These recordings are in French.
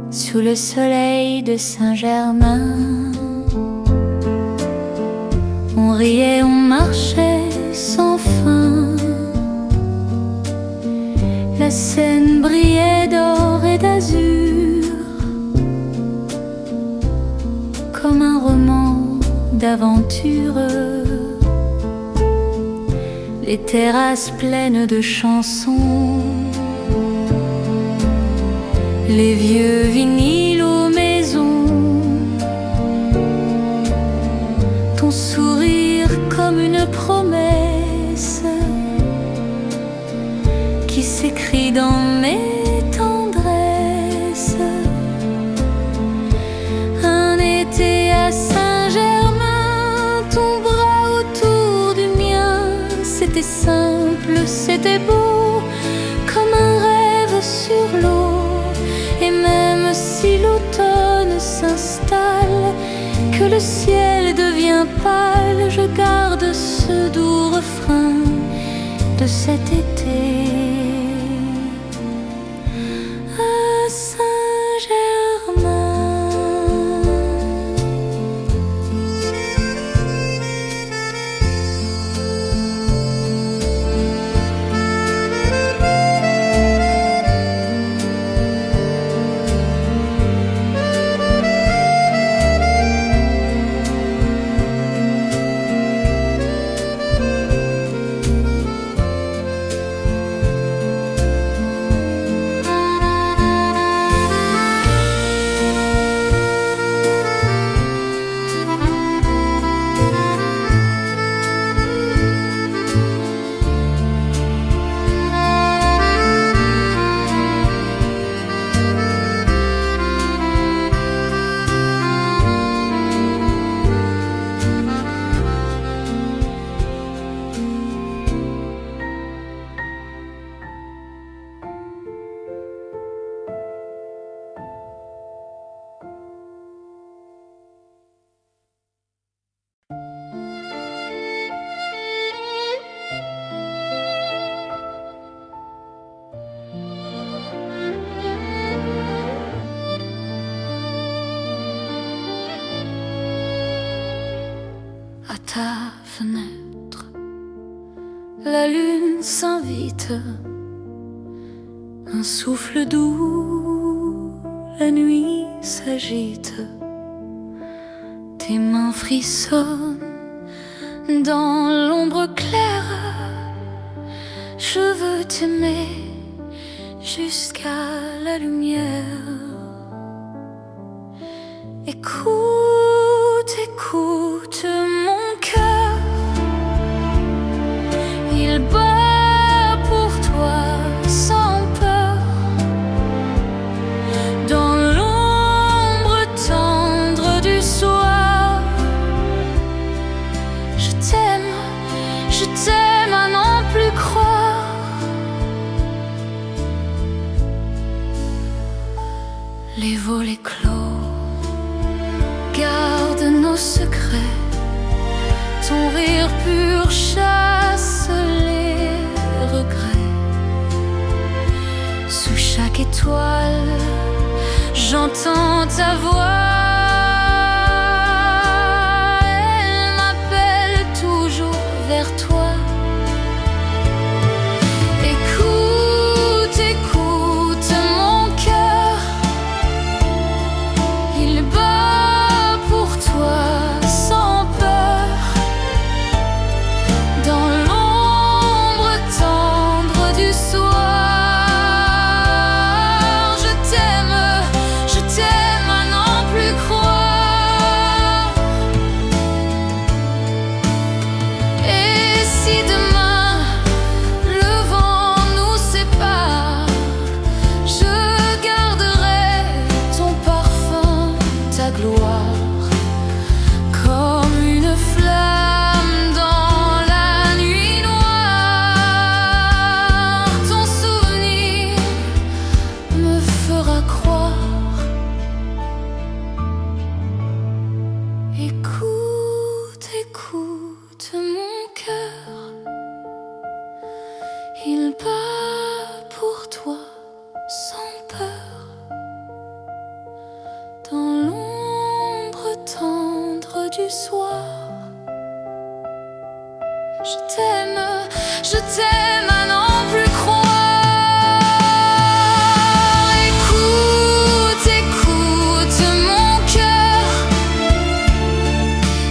sous le soleil de Saint-Germain. On riait, on marchait sans fin. La Seine brillait d'or et d'azur, comme un roman d'aventure. Les terrasses pleines de chansons, les vieux vinyles aux maisons, ton sourire comme une promesse qui s'écrit dans mes tendresses. Un été à Saint-Germain, ton bras autour du mien, c'était simple, c'était beau, comme un rêve sur l'eau. Et même si l'automne s'installe, que le ciel devient pâle, je garde ce doux refrain de cet été. À Saint-Germain. À ta fenêtre, la lune s'invite, un souffle doux, la nuit s'agite, tes mains frissonnent dans l'ombre claire. Je veux t'aimer jusqu'à la lumière. Écoute, écoute mon cœur, il bat pour toi sans peur. Dans l'ombre tendre du soir, je t'aime à n'en plus croire. Les volets clos garde nos secrets, ton rire pur chasse les regrets. Sous chaque étoile, j'entends ta voix. Elle m'appelle toujours vers toi. Écoute, écoute mon cœur, il bat pour toi sans peur. Dans l'ombre tendre du soir, je t'aime à n'en plus t'aime à n'en plus croire. Écoute, écoute mon cœur,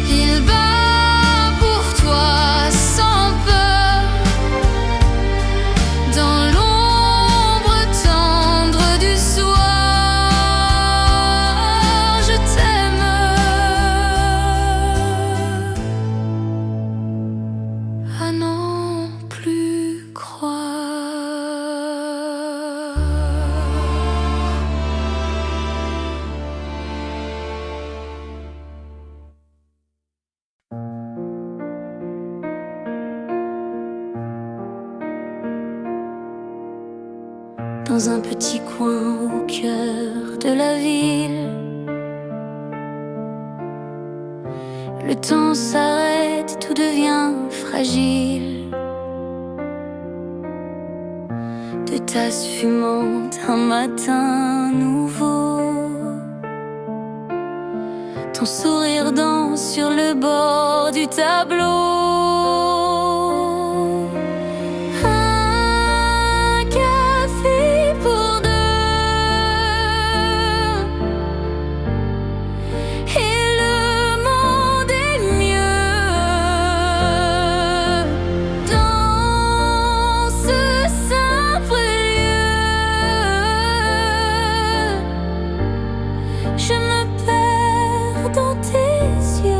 il bat pour toi sans peur. Dans l'ombre tendre du soir, je t'aime à n'en plus croire. Dans un petit coin au cœur de la ville, le temps s'arrête, tout devient fragile. De tasses fumantes, un matin nouveau, ton sourire danse sur le bord du tableau. Un café pour deux, et le monde est mieux. Dans ce simple lieu, je me perds dans tes yeux.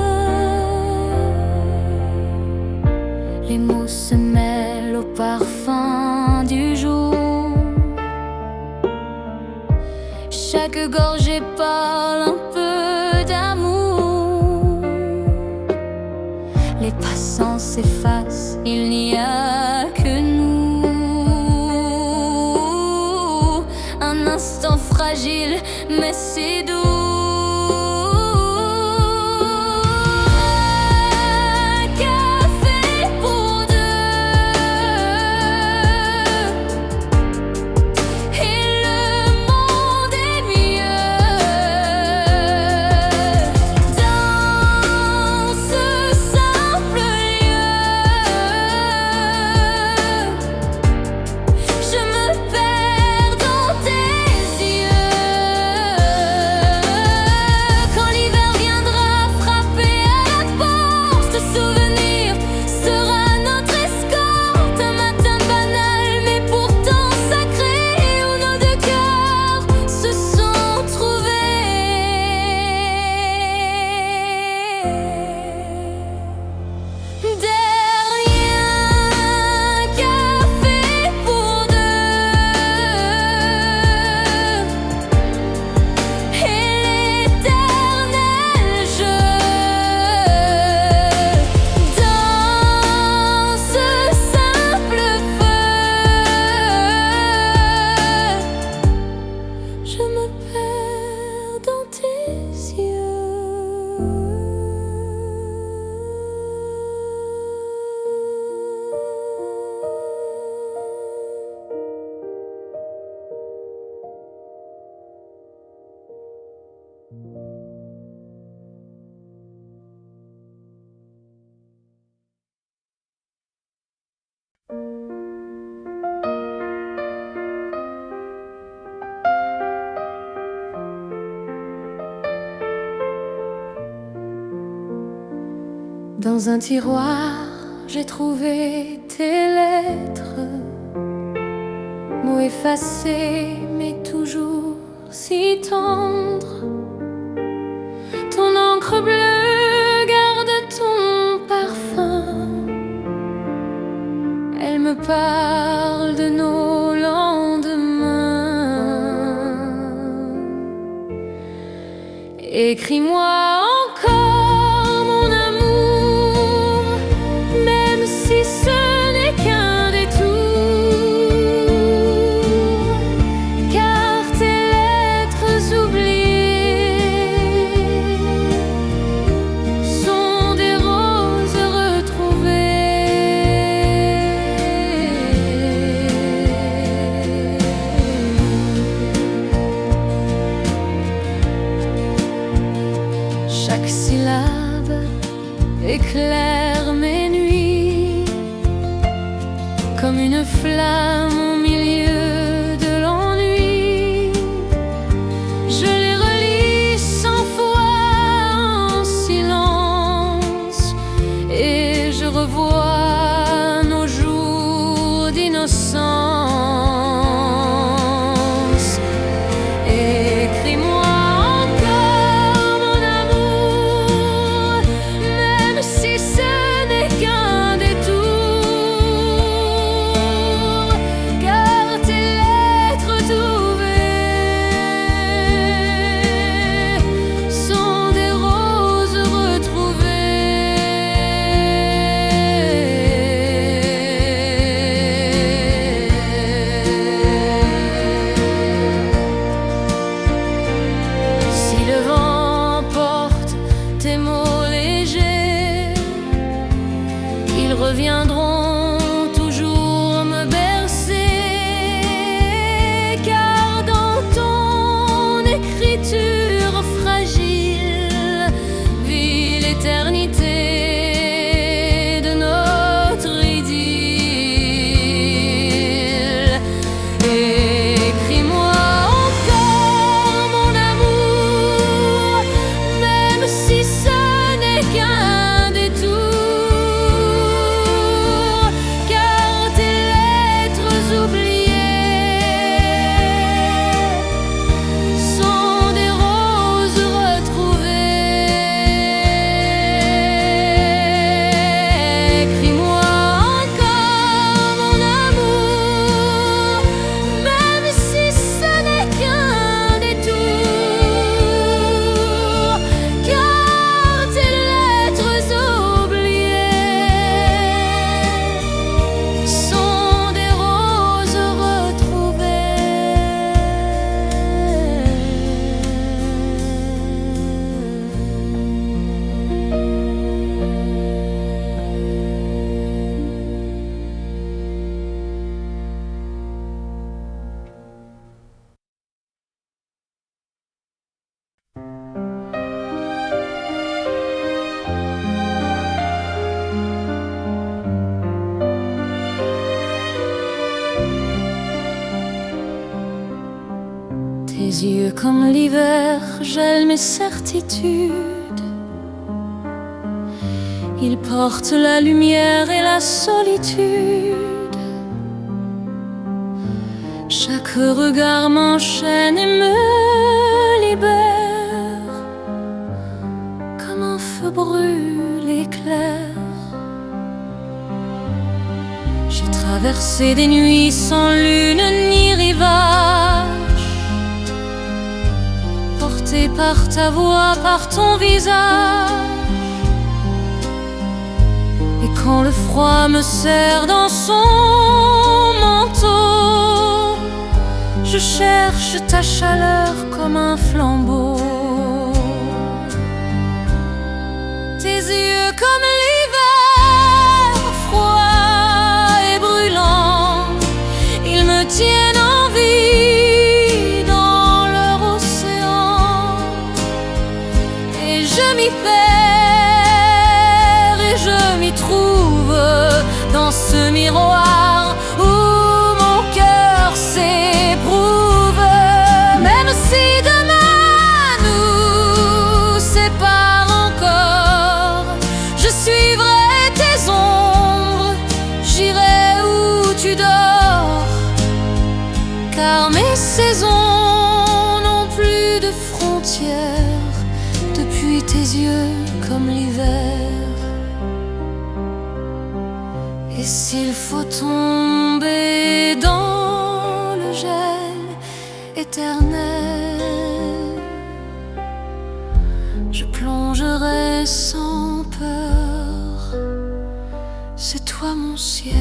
Les mots se mêlent au parfum du jour. Chaque gorgée parle un peu d'amour. Les passants s'effacent, il n'y a que nous. Un instant fragile, mais c'est doux. Un café pour deux, et le monde est mieux. Dans ce simple lieu, je me perds dans tes yeux. Quand l'hiver viendra frapper à la porte, ce souvenir sera notre escorte. Un matin banal mais pourtant sacré, où nos deux cœurs se sont trouvés. Dernier café pour deux, et l'éternel jeu. Dans ce simple feu, je me perds dans tes Dans un tiroir, j'ai trouvé tes lettres, mots effacés mais toujours si tendres. Ton encre bleue garde ton parfum, elle me parle de nos lendemains. Écris-moi encore mon amour, même si ce n'est qu'un détour, car tes lettres oubliées sont des roses retrouvées. comme une flamme au milieu de l'ennui. Je les relis 100 fois en silence et je revois nos jours d'innocence. Reviendront toujours me bercer, car dans ton écriture fragile vit l'éternité de notre idylle. Écris-moi encore mon amour, même si ce n'est qu'un détour. Tes yeux comme l'hiver gèlent mes certitudes. Ils portent la lumière et la solitude. Chaque regard m'enchaîne et me libère. Comme un feu brûle éclair. J'ai traversé des nuits sans lune ni rivage. Porté par ta voix, par ton visage. Et quand le froid me serre dans son manteau, je cherche ta chaleur comme un flambeau. Tes yeux comme l'hiver, froid et brûlant, ils me tiennent en vie dans leur océan. Et je m'y perds et je m'y trouve dans ce miroir où mon cœur s'éprouve. Même si demain nous sépare encore, je suivrai tes ombres, j'irai où tu dors. Car mes saisons n'ont plus de frontières depuis tes yeux comme l'hiver. Et s'il faut tomber dans le gel éternel, je plongerai sans peur, c'est toi mon ciel.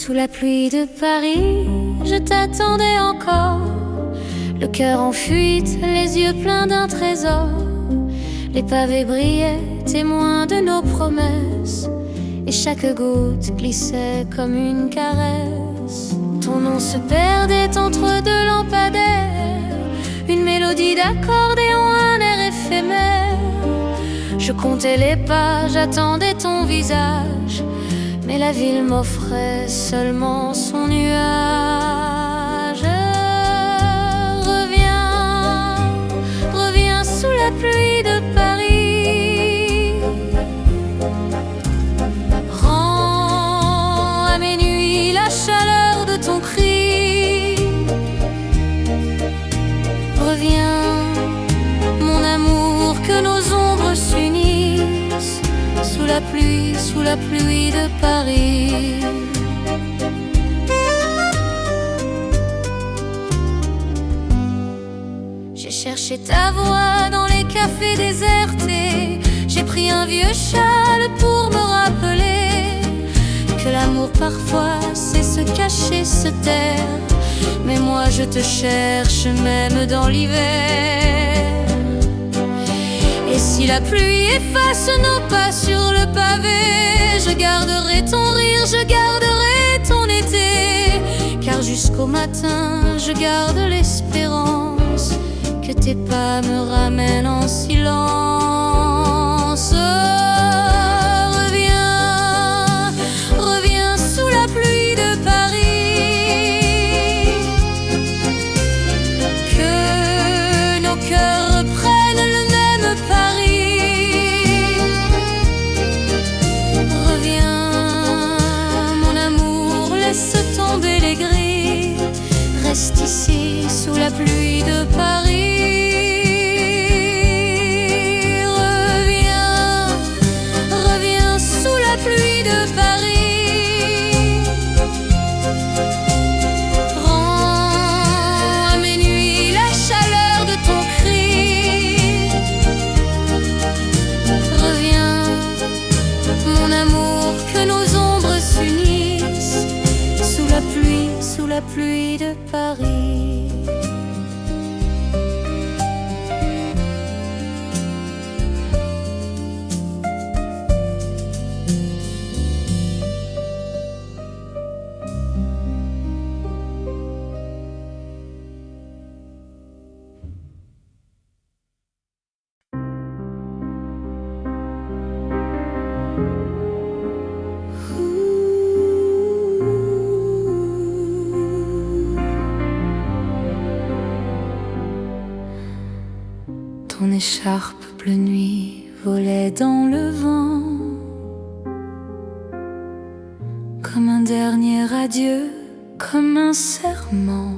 Sous la pluie de Paris, je t'attendais encore, le cœur en fuite, les yeux pleins d'un trésor. Les pavés brillaient, témoins de nos promesses, et chaque goutte glissait comme une caresse. Ton nom se perdait entre deux lampadaires, une mélodie d'accordéon, un air éphémère. Je comptais les pas, j'attendais ton visage, mais la ville m'offrait seulement son nuage. Reviens, reviens sous la pluie de Paris. Rends à mes nuits la chaleur de ton cri. Reviens, mon amour, que nos ombres s'unissent sous la pluie de Paris. J'ai cherché ta voix dans les cafés désertés, j'ai pris un vieux châle pour me rappeler que l'amour parfois sait se cacher, se taire. Mais moi je te cherche même dans l'hiver. Et si la pluie efface nos pas sur le pavé, je garderai ton rire, je garderai ton été. Car jusqu'au matin, je garde l'espérance que tes pas me ramènent en silence. Reviens, reviens sous la pluie de Paris. Que nos cœurs reprennent le même Paris. Reviens, mon amour, laisse tomber les grilles. Reste ici sous la pluie de Paris. Reviens, reviens sous la pluie de Paris. Rends à mes nuits la chaleur de ton cri. Reviens, mon amour, que nos ombres s'unissent sous la pluie de Paris. Ton écharpe bleu nuit volait dans le vent, comme un dernier adieu, comme un serment.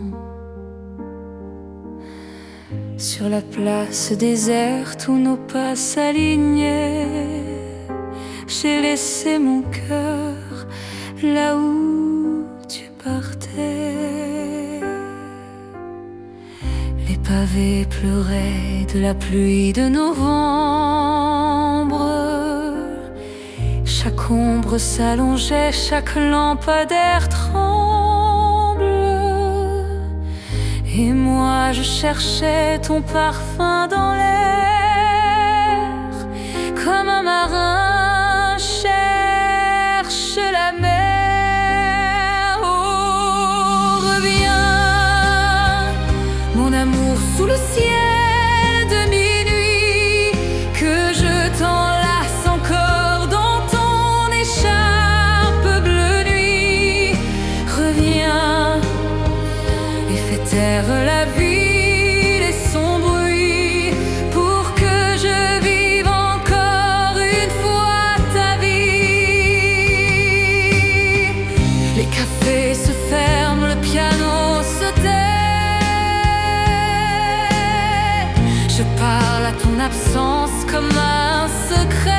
Sur la place déserte où nos pas s'alignaient, j'ai laissé mon cœur là où tu partais. Les pavés pleuraient de la pluie de novembre. Chaque ombre s'allongeait, chaque lampadaire tremble. Et moi je cherchais ton parfum dans l'air, comme un marin cherche la mer. Oh, reviens, mon amour, sous le ciel de minuit, que je t'enlace encore dans ton écharpe bleu nuit. Reviens et fais taire la ville et son bruit, pour que je vive encore une fois ta vie. Les cafés se ferment, le piano se tait. Je parle à ton absence comme un secret.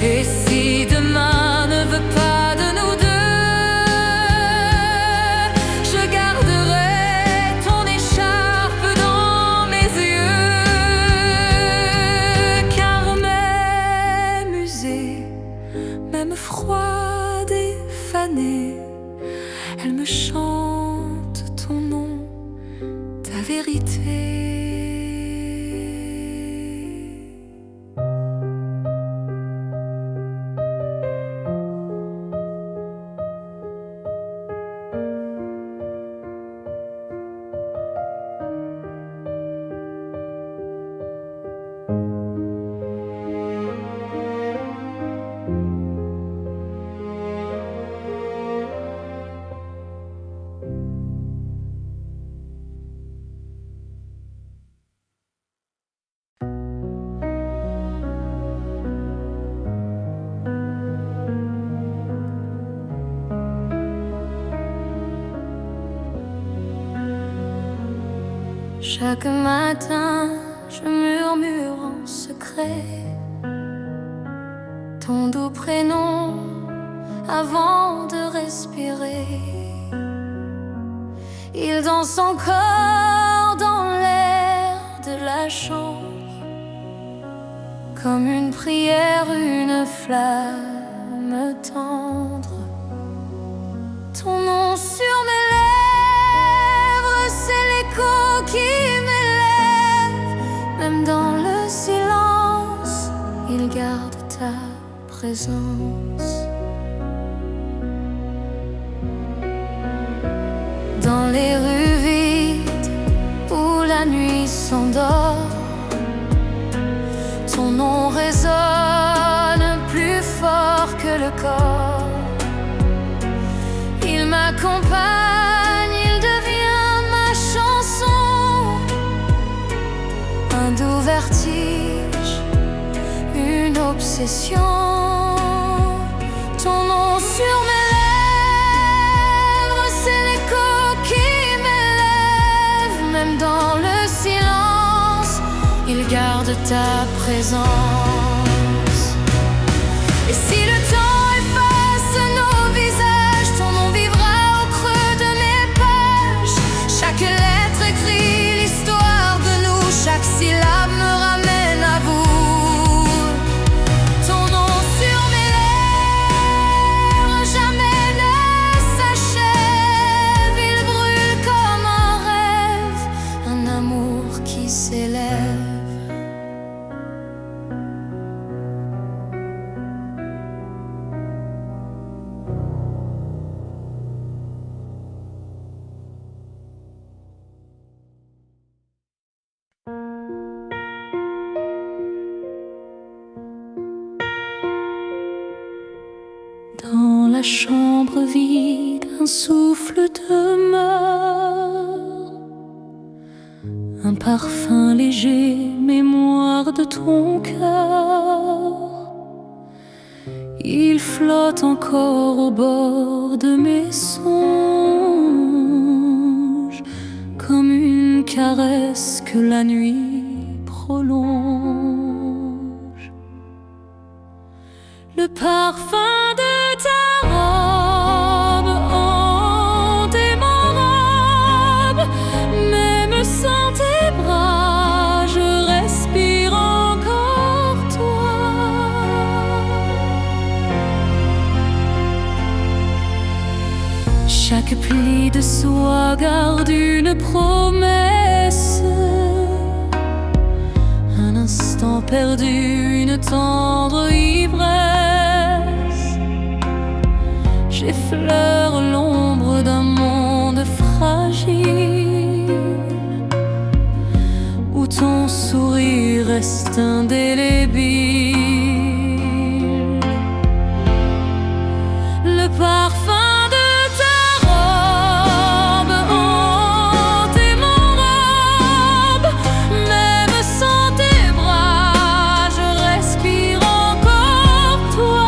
Et si demain ne veut pas de nous deux, je garderai ton écharpe dans mes yeux. Car mes musées, même froids, froide et fanée, elle me chante ton nom, ta vérité. Chaque matin, je murmure en secret ton doux prénom avant de respirer. Il danse encore dans l'air de la chambre, comme une prière, une flamme tendre. Ton nom sur mes lèvres, c'est l'écho qui m'élève. Même dans le silence, il garde ta présence. Dans les rues vides où la nuit s'endort, ton nom résonne plus fort que le corps. Il m'accompagne, il devient ma chanson, un doux vertige, une obsession. Ton nom sur mes lèvres, c'est l'écho qui m'élève. Même dans le silence, il garde ta présence. Et si le temps efface nos visages, ton nom vivra au creux de mes pages. Chaque lettre écrit l'histoire de nous, chaque syllabe me ramène à vous. Ton nom sur mes lèvres, jamais ne s'achève. Il brûle comme un rêve, un amour qui s'élève. Dans la chambre vide, un souffle demeure, un parfum léger, mémoire de ton cœur. Il flotte encore au bord de mes songes, comme une caresse que la nuit prolonge. Le parfum de ta robe hantait mon robe, même sans tes bras, je respire encore toi. Chaque pli de soie garde une promesse, un instant perdu, une tendre ivresse. J'effleure l'ombre d'un monde fragile, où ton sourire reste indélébile. Le parfum de ta robe hantait mon robe, même sans tes bras, je respire encore toi.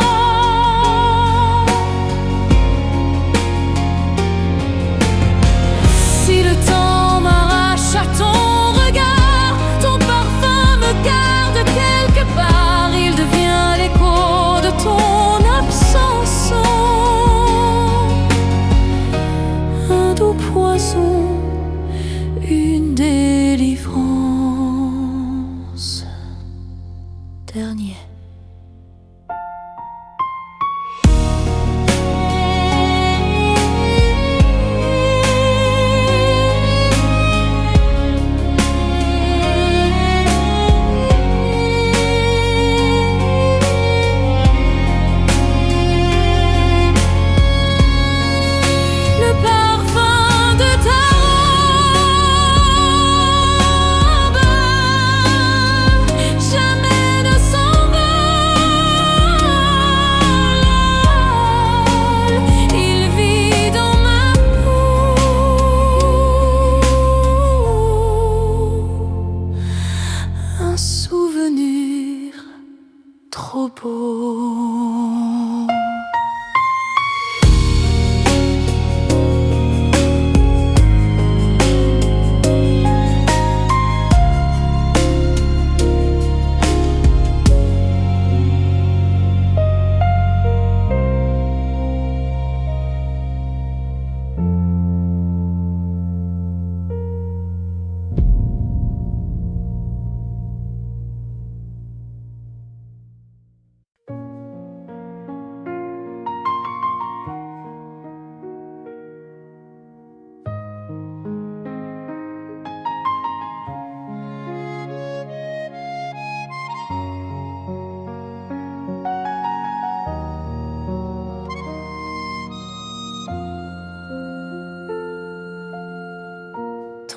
Si le temps m'arrache à ton regard, ton parfum me garde quelque part. Il devient l'écho de ton absence.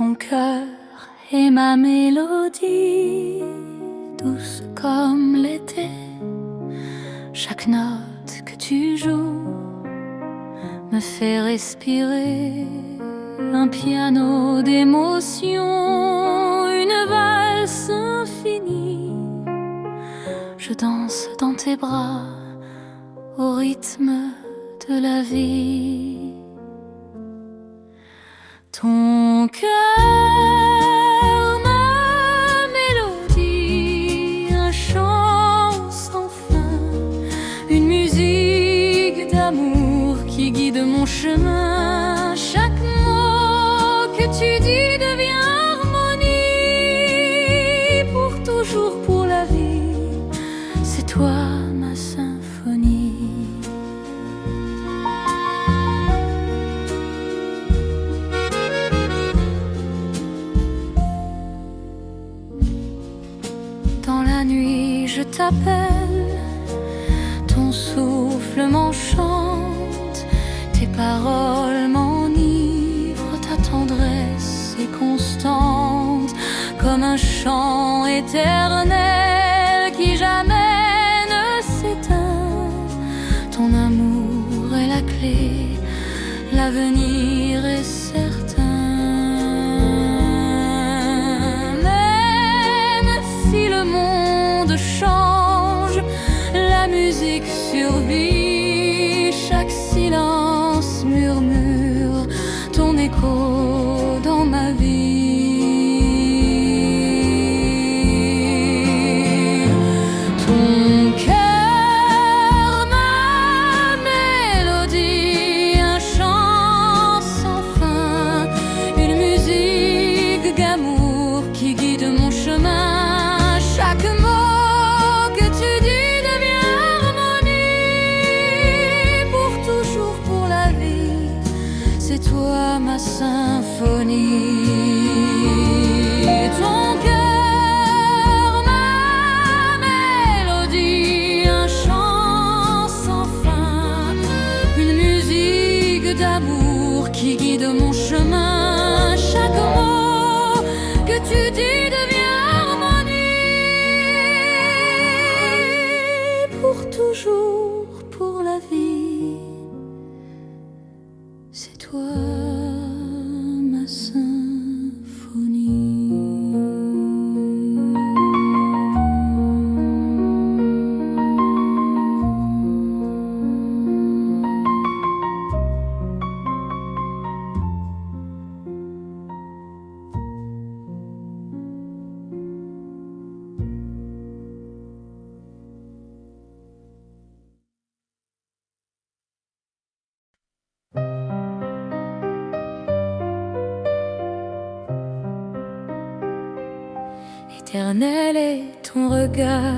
ton cœur est ma mélodie, douce comme l'été. Chaque note que tu joues me fait respirer. Un piano d'émotion, une valse infinie. Je danse dans tes bras au rythme de la vie. Ton cœur, ma mélodie, un chant sans fin, une musique d'amour qui guide mon chemin. Chaque mot que tu dis devient harmonie, pour toujours, pour la vie. C'est toi ma symphonie. Dans la nuit je t'appelle, ton souffle m'enchante, tes paroles m'enivrent, ta tendresse est constante, comme un chant éternel qui jamais ne s'éteint. Ton amour est la clé, l'avenir est certain. Le monde change, la musique survit, chaque silence murmure ton écho dans ma vie. Ton cœur, ma mélodie, un chant sans fin, une musique d'amour qui guide mon chemin. Chaque mot que tu dis devient harmonie, pour toujours, pour la vie. C'est toi ma symphonie. Ton cœur, ma mélodie, un chant sans fin, une musique d'amour qui guide mon chemin. Chaque mot que tu dis devient toujours, pour la vie. C'est toi ma symphonie. Éternel est ton regard,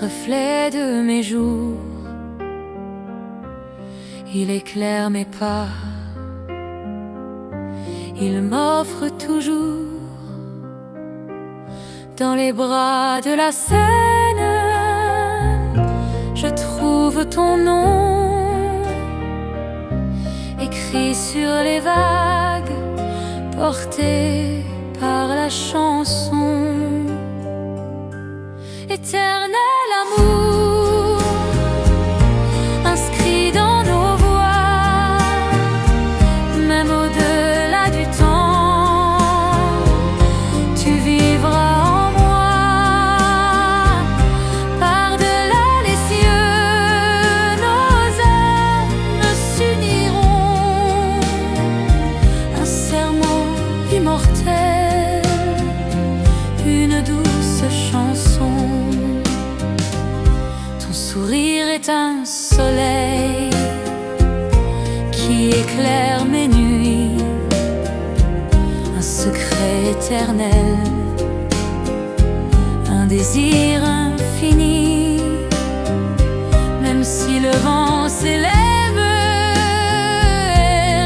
reflet de mes jours. Il éclaire mes pas, il m'offre toujours dans les bras de la Seine. Je trouve ton nom écrit sur les vagues, porté par la chanson. Éternel amour, inscrit dans nos voix, même au-delà du temps, tu vivras en moi. Par-delà les cieux, nos âmes s'uniront, un serment immortel, une douce chanson. Ton sourire est un soleil qui éclaire mes nuits, un secret éternel, un désir infini. Même si le vent s'élève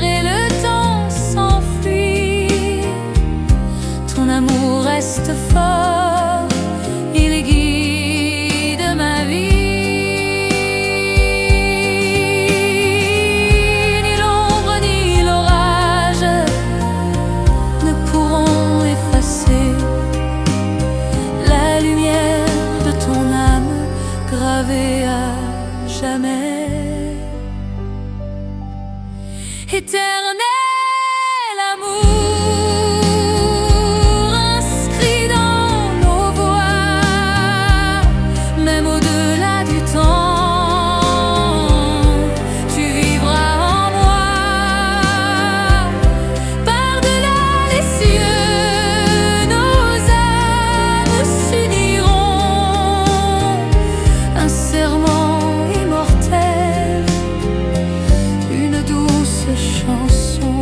et le temps s'enfuit, ton amour reste fort, il guide ma vie. Ni l'ombre ni l'orage jamais. Éternel amour inscrit dans nos voix, même au-delà du temps, tu vivras en moi. Par-delà les cieux, nos âmes s'uniront, un serment immortel, une douce chanson.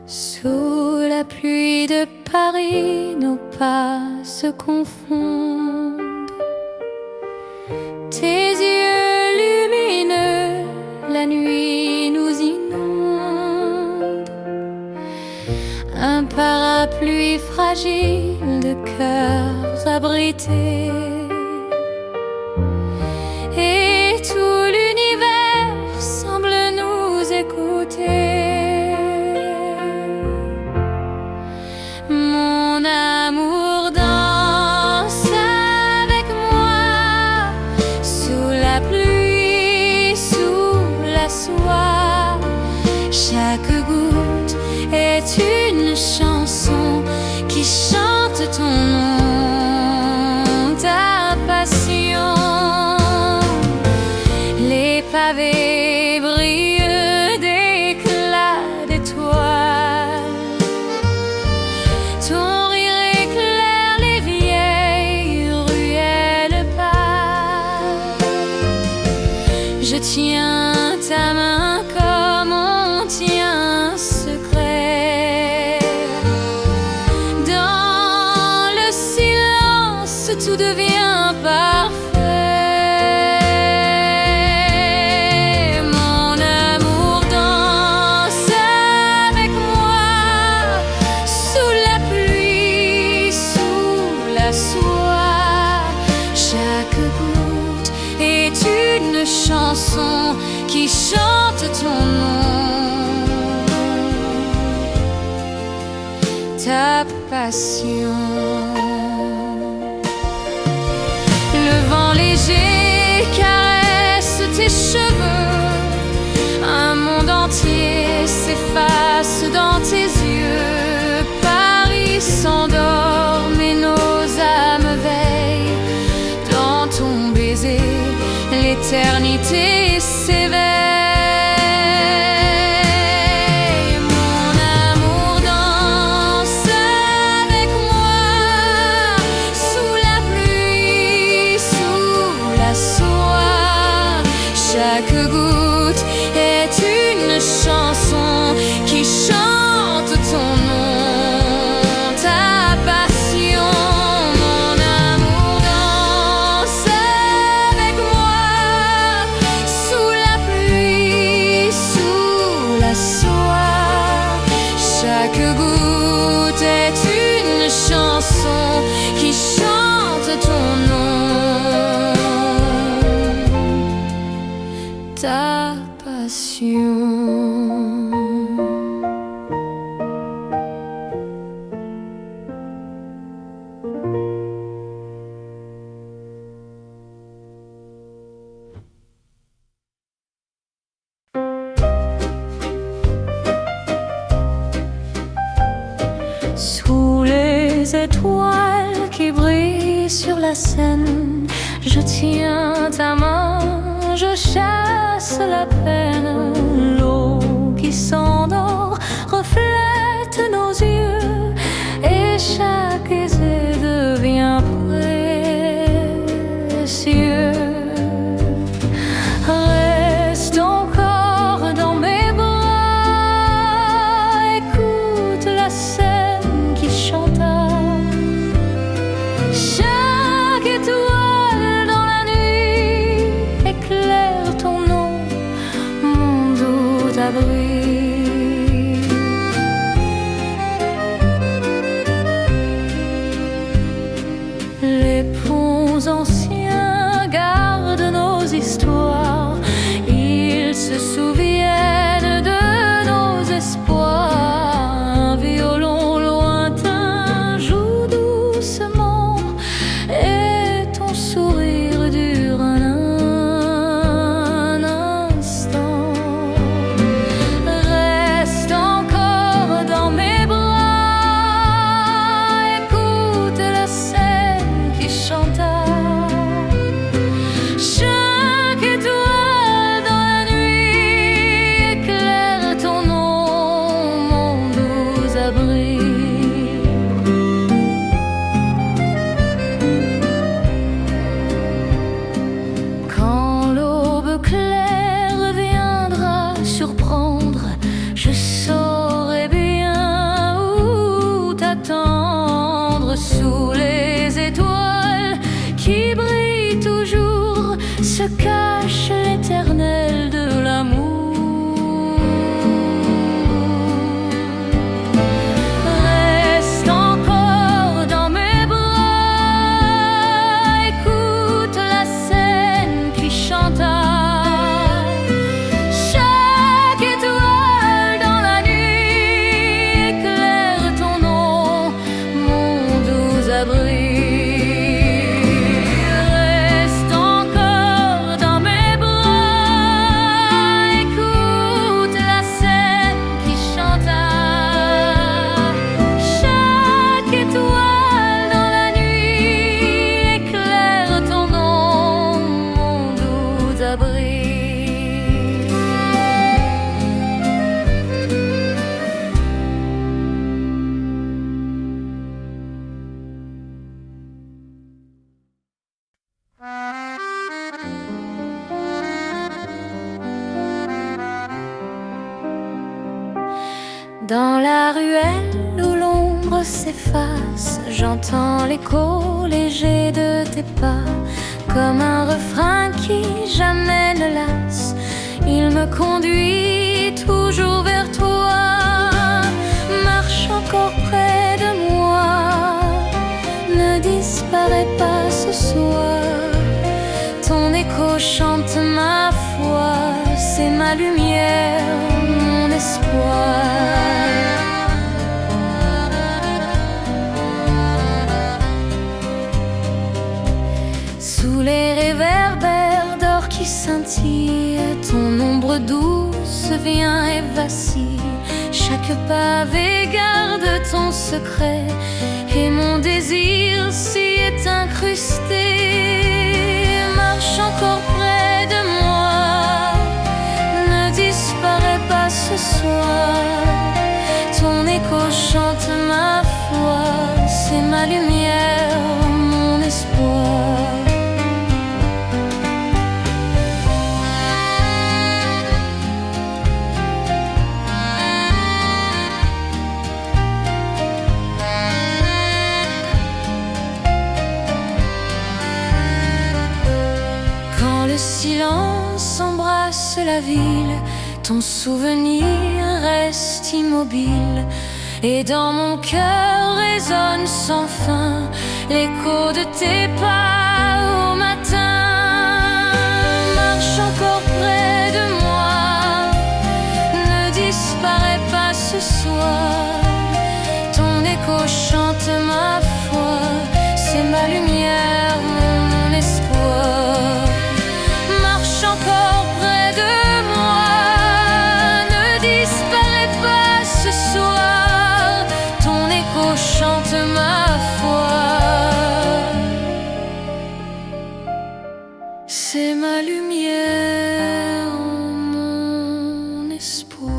Sous la pluie de Paris, nos pas se confondent. Tes yeux lumineux, la nuit nous inonde. Un parapluie fragile de cœurs abrités. Et tout l'univers semble nous écouter. Mon amour danse avec moi, sous la pluie, sous la soie. Chaque goutte est une chanson qui chante ton nom, ta passion. Les pavés brillent d'éclats d'étoiles. Ton rire éclaire les vieilles ruelles pâles. Je tiens ta main comme on tient un secret. Dans le silence, tout devient parfait. Mon amour danse avec moi, sous la pluie, sous la soie. Chaque goutte est une chanson qui chante ton nom, ta passion. Le vent léger caresse tes cheveux, un monde entier s'efface dans tes yeux. Paris s'endort, mais nos âmes veillent. Dans ton baiser, l'éternité s'éveille. Mon amour danse avec moi, sous la pluie, sous la soie. Chaque goutte est une chanson qui chante ton nom, ta passion. Mon amour danse avec moi, sous la pluie, sous la soie. Chaque goutte est une chanson qui chante ton nom, ta passion. Sous les étoiles qui brillent sur la Seine, je tiens ta main, je chasse la peine. L'eau qui s'endort reflète nos yeux, et chaque essai devient précieux. Reste encore dans mes bras, écoute la Seine qui chanta. Chaque qui brille toujours se cache l'éternel de l'amour. Reste encore dans mes bras, écoute la scène qui chanta. Chaque étoile dans la nuit éclaire ton nom, mon doux abri. Dans la ruelle où l'ombre s'efface, j'entends l'écho léger de tes pas, comme un refrain qui jamais ne lasse. Il me conduit toujours vers toi. Marche encore près de moi, ne disparais pas ce soir. Ton écho chante ma foi, c'est ma lumière, mon espoir. Sous les réverbères d'or qui scintillent, ton ombre douce vient et vacille. Chaque pavé garde ton secret, et mon désir s'y est incrusté. Marche encore près de moi, ne disparais pas ce soir. Ton écho chante ma foi, c'est ma lumière, mon espoir. Le silence embrasse la ville, ton souvenir reste immobile, et dans mon cœur résonne sans fin l'écho de tes pas au matin. Marche encore près de moi, ne disparais pas ce soir. Ton écho chante ma foi, c'est ma lumière, mon espoir. Encore près de moi, ne disparais pas ce soir. Ton écho chante ma foi, c'est ma lumière, mon espoir.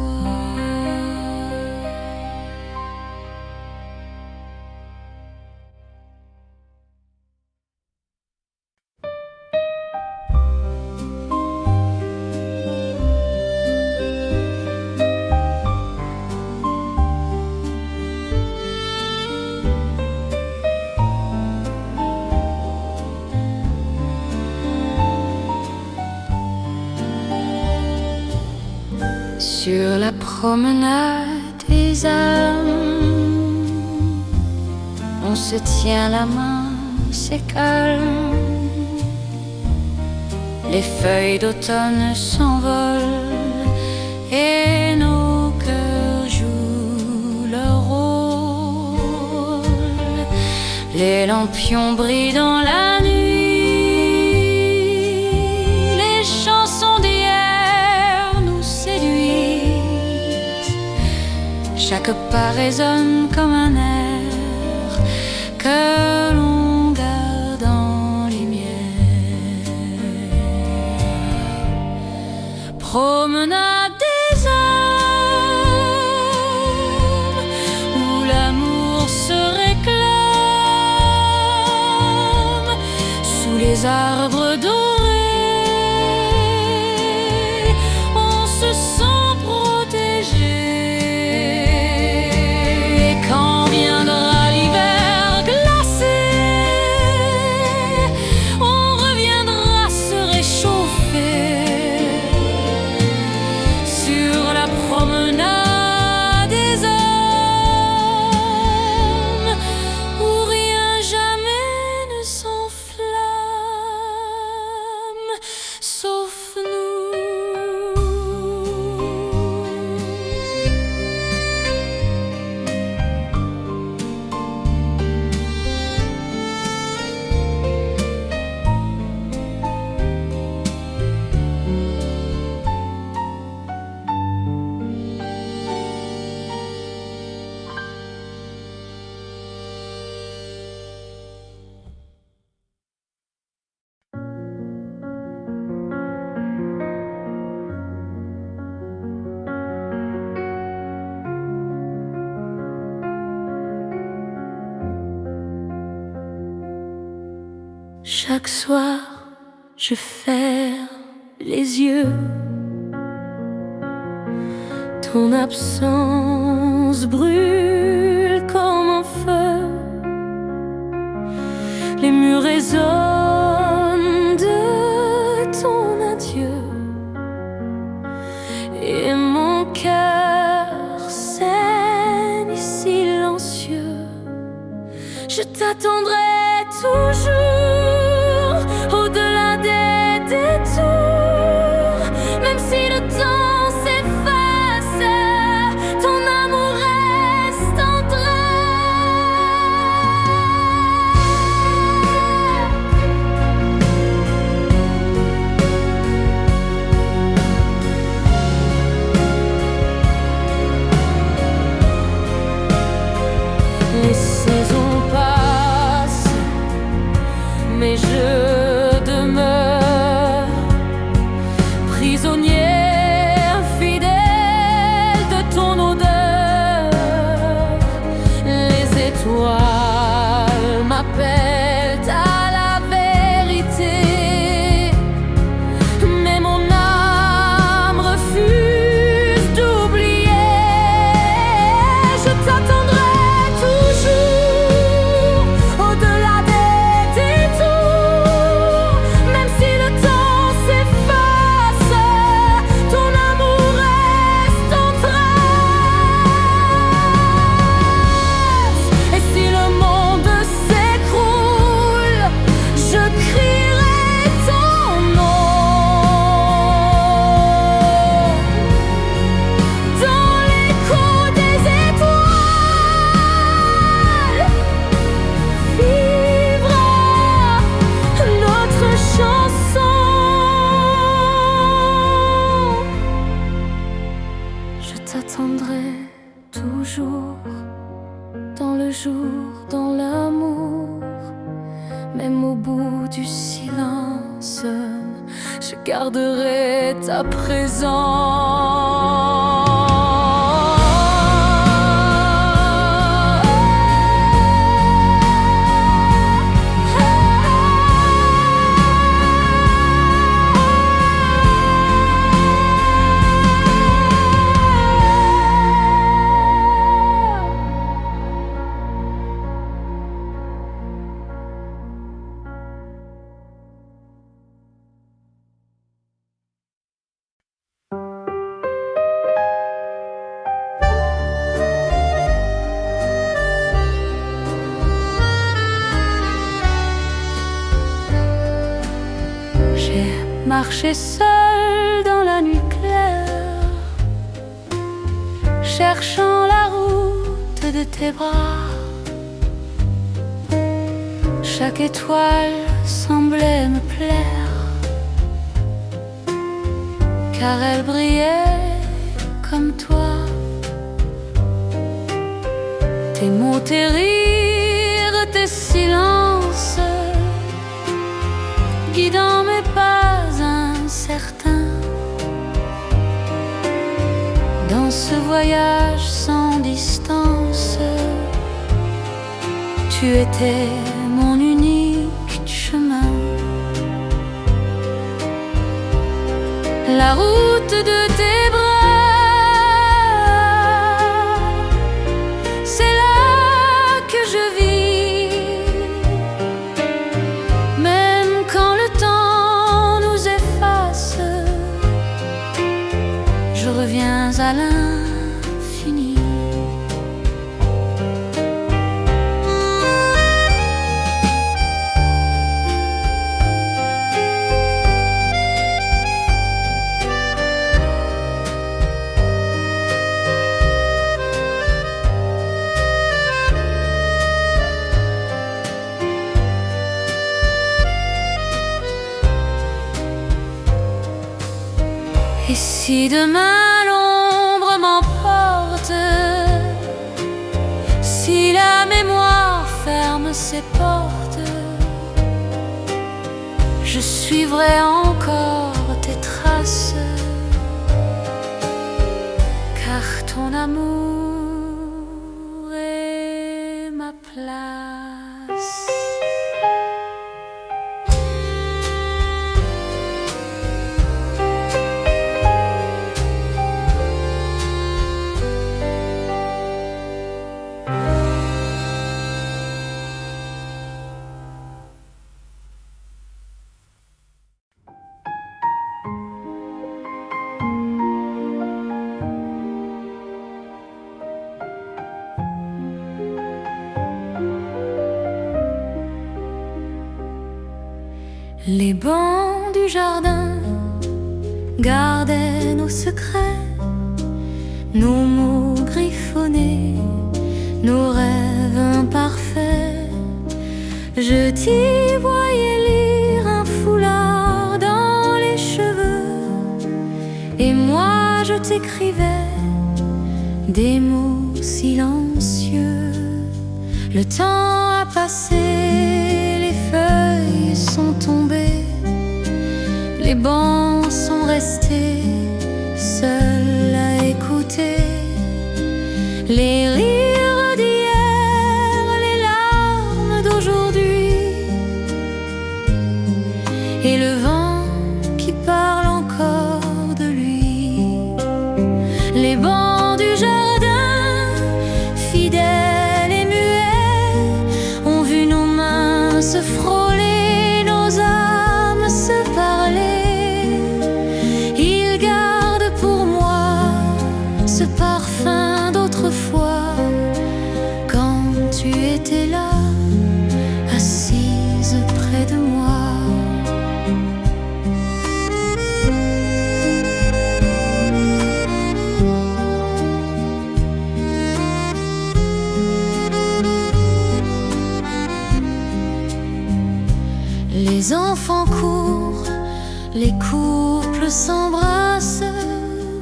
Sur la promenade des âmes, on se tient la main, c'est calme. Les feuilles d'automne s'envolent et nos cœurs jouent leur rôle. Les lampions brillent dans la nuit. Chaque pas résonne comme un air que l'on garde en lumière. Promenade des âmes où l'amour se réclame sous les arbres dorés. On se sent protégé. Chaque soir, je ferme les yeux. Ton absence brûle comme un feu. Les murs résonnent de ton adieu. Et mon cœur saigne silencieux. Je t'attendrai toujours au-delà des détours. Même si le temps s'efface, ton amour reste en Les saisons passent, mais je demeure prisonnière fidèle de ton odeur. Les étoiles m'appellent à la vérité, mais mon âme refuse d'oublier. Je t'attendrai toujours au-delà des détours. Même si le temps s'efface, ton amour reste en trace. Et si le monde s'écroule, je crierai ton nom dans l'écho des étoiles. Vivra notre chanson. Je t'attendrai toujours, dans le jour, dans l'amour. Même au bout du silence, je garderai ta J'ai marché seule dans la nuit claire, cherchant la route de tes bras. Chaque étoile semblait me plaire, car elle brillait comme toi. Tes mots, tes rires, tes silences, guidant mes pas incertains dans ce voyage sans distance. Tu étais mon unique chemin. La route de tes bras, c'est là que je vis. Même quand le temps nous efface, je reviens à l'infini. Et si demain l'ombre m'emporte, si la mémoire ferme ses portes, je suivrai encore tes traces, car ton amour est ma place. Les bancs du jardin gardaient nos secrets, nos mots griffonnés, nos rêves imparfaits. Je t'y voyais lire un foulard dans les cheveux, et moi je t'écrivais des mots silencieux. Le temps a passé, les feuilles sont tombées, les bancs sont restés seuls à écouter. Les rires d'hier, les larmes d'aujourd'hui, et le vent qui parle encore de lui. Les bancs du jardin, fidèles et muets, ont vu nos mains se frôler, nos âmes se parler. Ils gardent pour moi ce parfum d'autrefois, quand tu étais là, assise près de moi. Les enfants courent, les couples s'embrassent,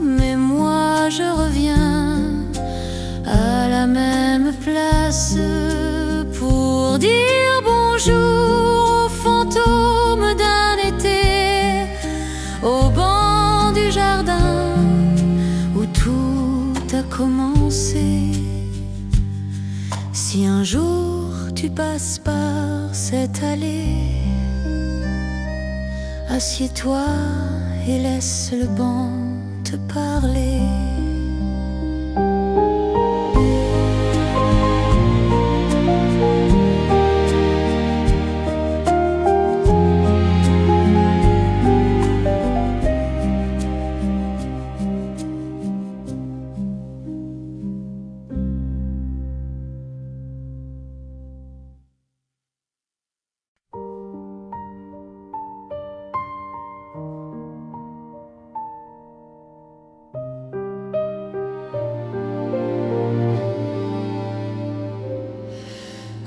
mais moi je reviens à la même place pour dire bonjour aux fantômes d'un été, au banc du jardin où tout a commencé. Si un jour tu passes par cette allée, assieds-toi et laisse le banc te parler.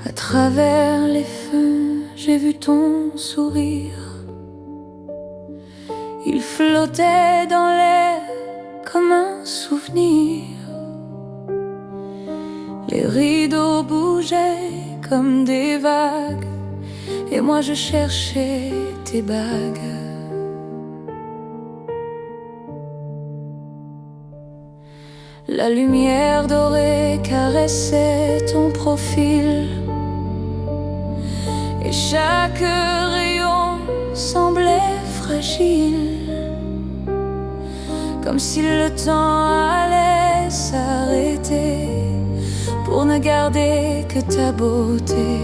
À travers les feux, j'ai vu ton sourire. Il flottait dans l'air comme un souvenir. Les rideaux bougeaient comme des vagues, et moi je cherchais tes bagues. La lumière dorée caressait ton profil, et chaque rayon semblait fragile, comme si le temps allait s'arrêter pour ne garder que ta beauté.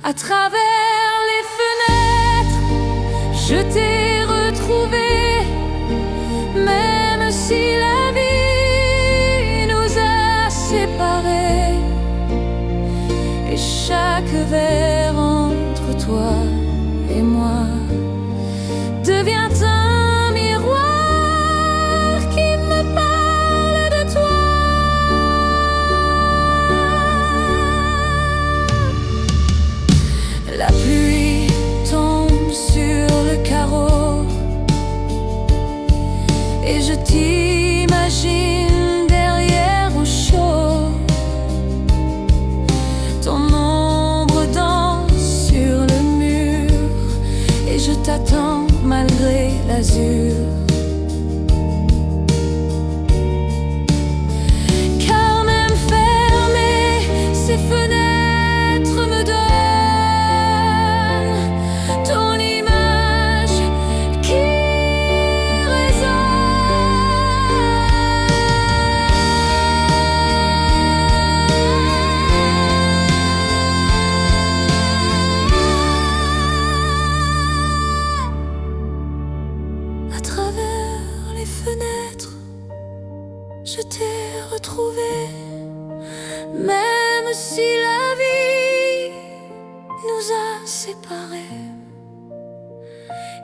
À travers les fenêtres, je t'ai retrouvé, même si la vie nous a séparés. Et chaque verre entre toi et moi devient un miroir qui me parle de toi. La pluie tombe sur le carreau, et je t'imagine derrière au chaud. Ton ombre danse sur le mur, et séparés,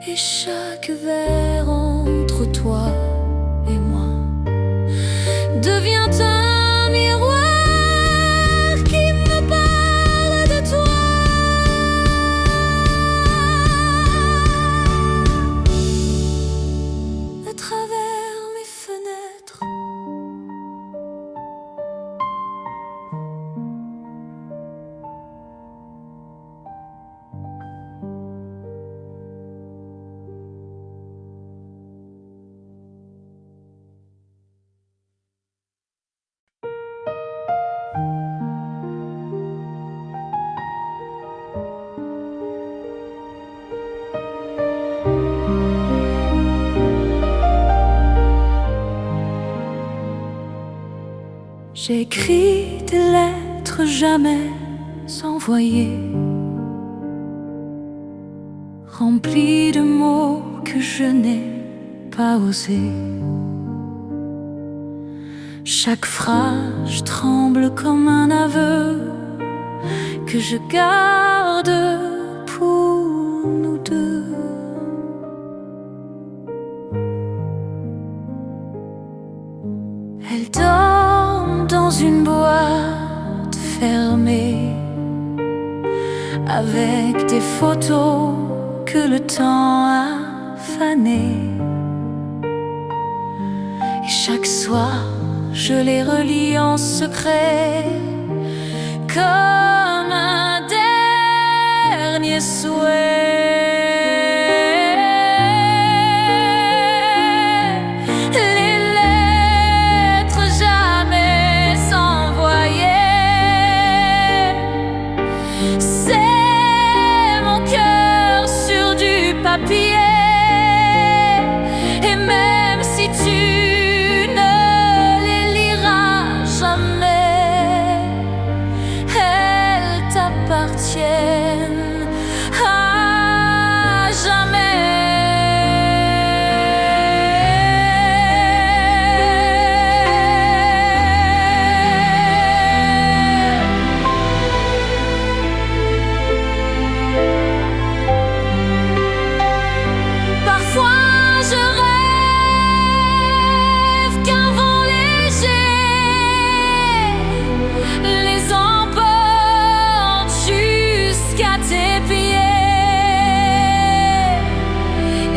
et chaque verre entre toi et moi devient un miroir qui me parle de toi. À travers mes fenêtres, j'écris des lettres jamais envoyées, remplies de mots que je n'ai pas osés. Chaque phrase tremble comme un aveu que je garde pour nous deux. Elle dort dans une boîte fermée, avec des photos que le temps a fanées. Et chaque soir, je les relis en secret, comme un dernier souhait. Les lettres jamais envoyées, c'est mon cœur sur du papier. Et même si tu appartiennent à jamais. Parfois je rêve qu'un vent léger les emporte jusqu'à tes pieds,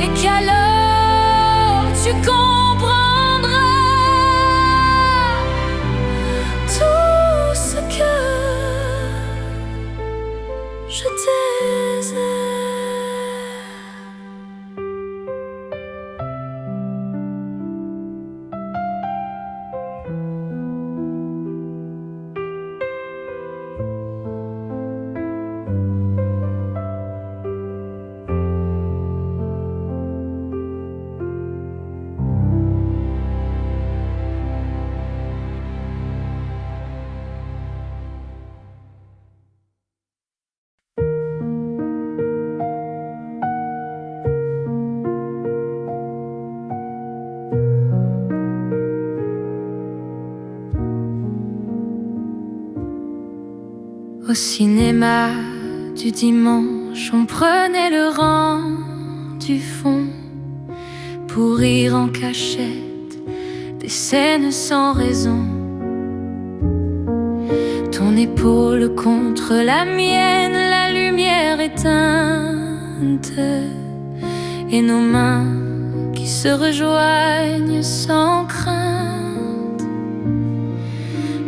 et qu'alors tu comprendras tout ce que je désire. Au cinéma du dimanche, on prenait le rang du fond pour rire en cachette des scènes sans raison. Ton épaule contre la mienne, la lumière éteinte, et nos mains qui se rejoignent sans crainte.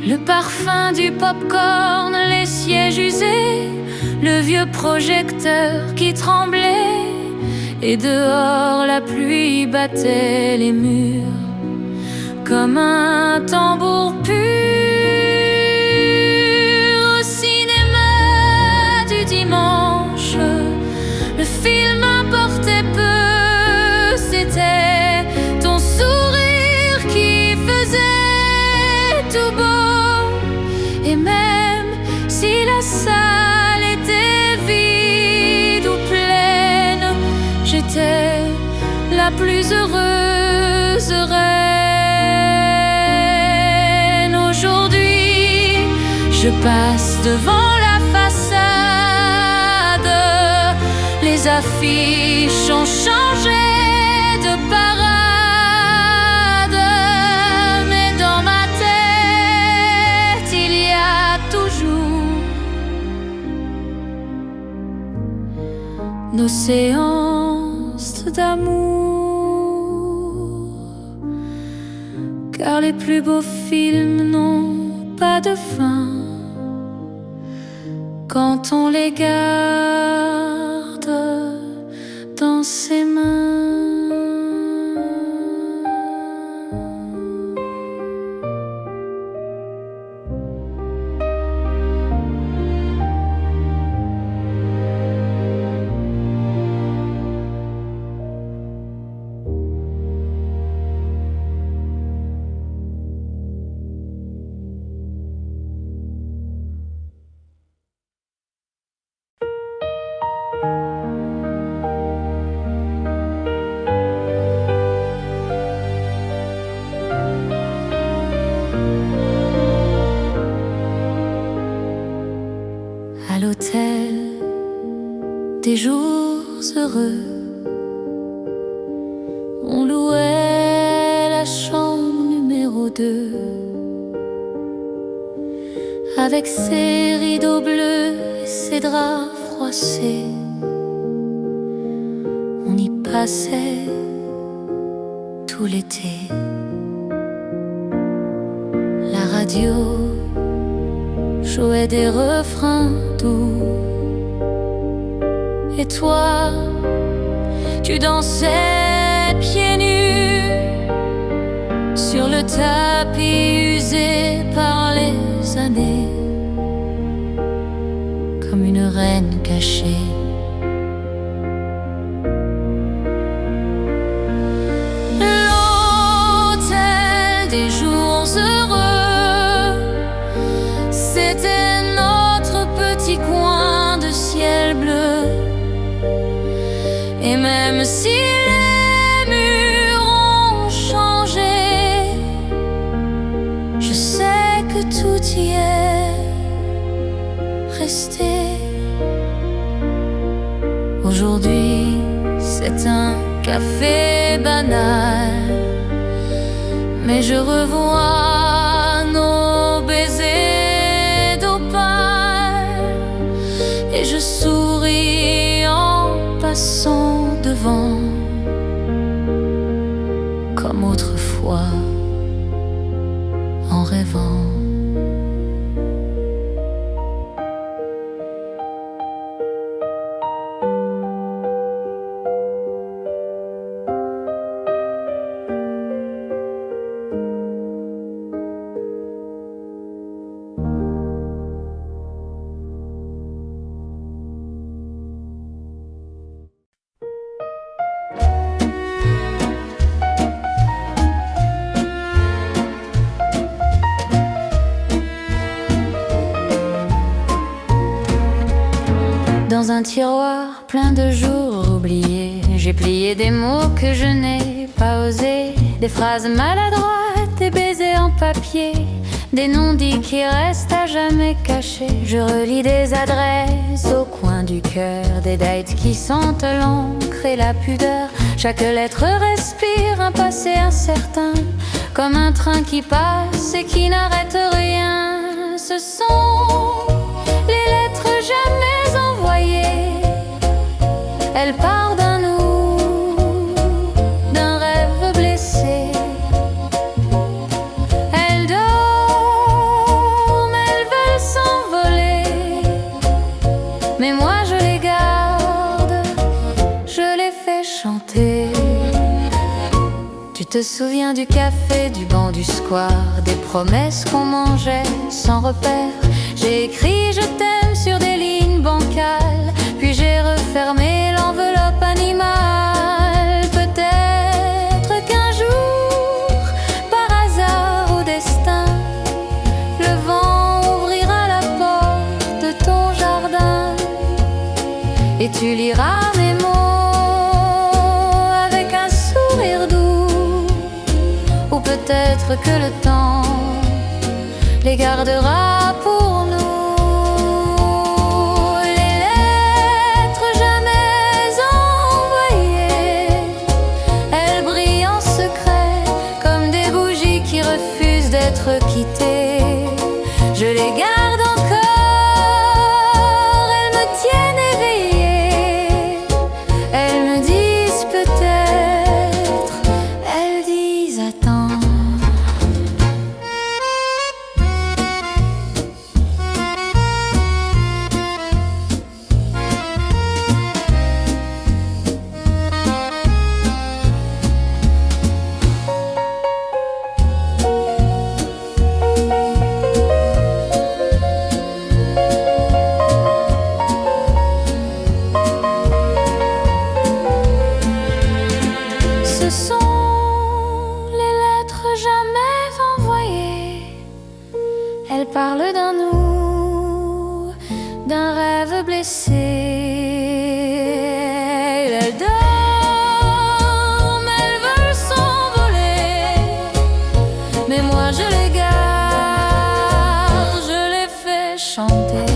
Le parfum du popcorn, les sièges usés, le vieux projecteur qui tremblait, et dehors la pluie battait les murs comme un tambour pur. Au cinéma du dimanche, le film importait peu, c'était ton sourire qui faisait tout beau. Et même si la salle était vide ou pleine, j'étais la plus heureuse reine. Aujourd'hui, je passe devant la façade les affiches ont changé de parade, mais dans ma tête il y a toujours nos séances d'amour, car les plus beaux films n'ont pas de fin quand on les garde dans ses mains. À l'hôtel des jours heureux, on louait la chambre numéro 2 avec ses rideaux bleus et ses draps froissés. On y passait tout l'été. La radio jouait des refrains doux, et toi, tu dansais pieds nus sur le tapis usé par les années, comme une reine cachée. L'hôtel des jours heureux, c'était notre petit coin de ciel bleu. Et même si les murs ont changé, je sais que tout y est resté. Aujourd'hui, c'est un café banal, mais je revois nos baisers d'opale et je souris en passant devant, comme autrefois, en rêvant. Dans un tiroir plein de jours oubliés, j'ai plié des mots que je n'ai pas osés, des phrases maladroites, des baisers en papier, des non-dits qui restent à jamais cachés. Je relis des adresses au coin du cœur, des dates qui sentent l'encre et la pudeur. Chaque lettre respire un passé incertain, comme un train qui passe et qui n'arrête rien. Ce sont les lettres jamais envoyées. Elle part d'un nous, d'un rêve blessé. Elles dorment, elles veulent s'envoler, mais moi je les garde, je les fais chanter. Tu te souviens du café, du banc du square, des promesses qu'on mangeait sans repère. J'ai écrit je t'aime sur des lignes bancales, puis j'ai refermé l'enveloppe animale. Peut-être qu'un jour, par hasard au destin, le vent ouvrira la porte de ton jardin et tu liras mes mots avec un sourire doux. Ou peut-être que le temps les gardera pour nous. Les lettres jamais me blesser. Elles dorment, elles veulent s'envoler, mais moi je les garde, je les fais chanter.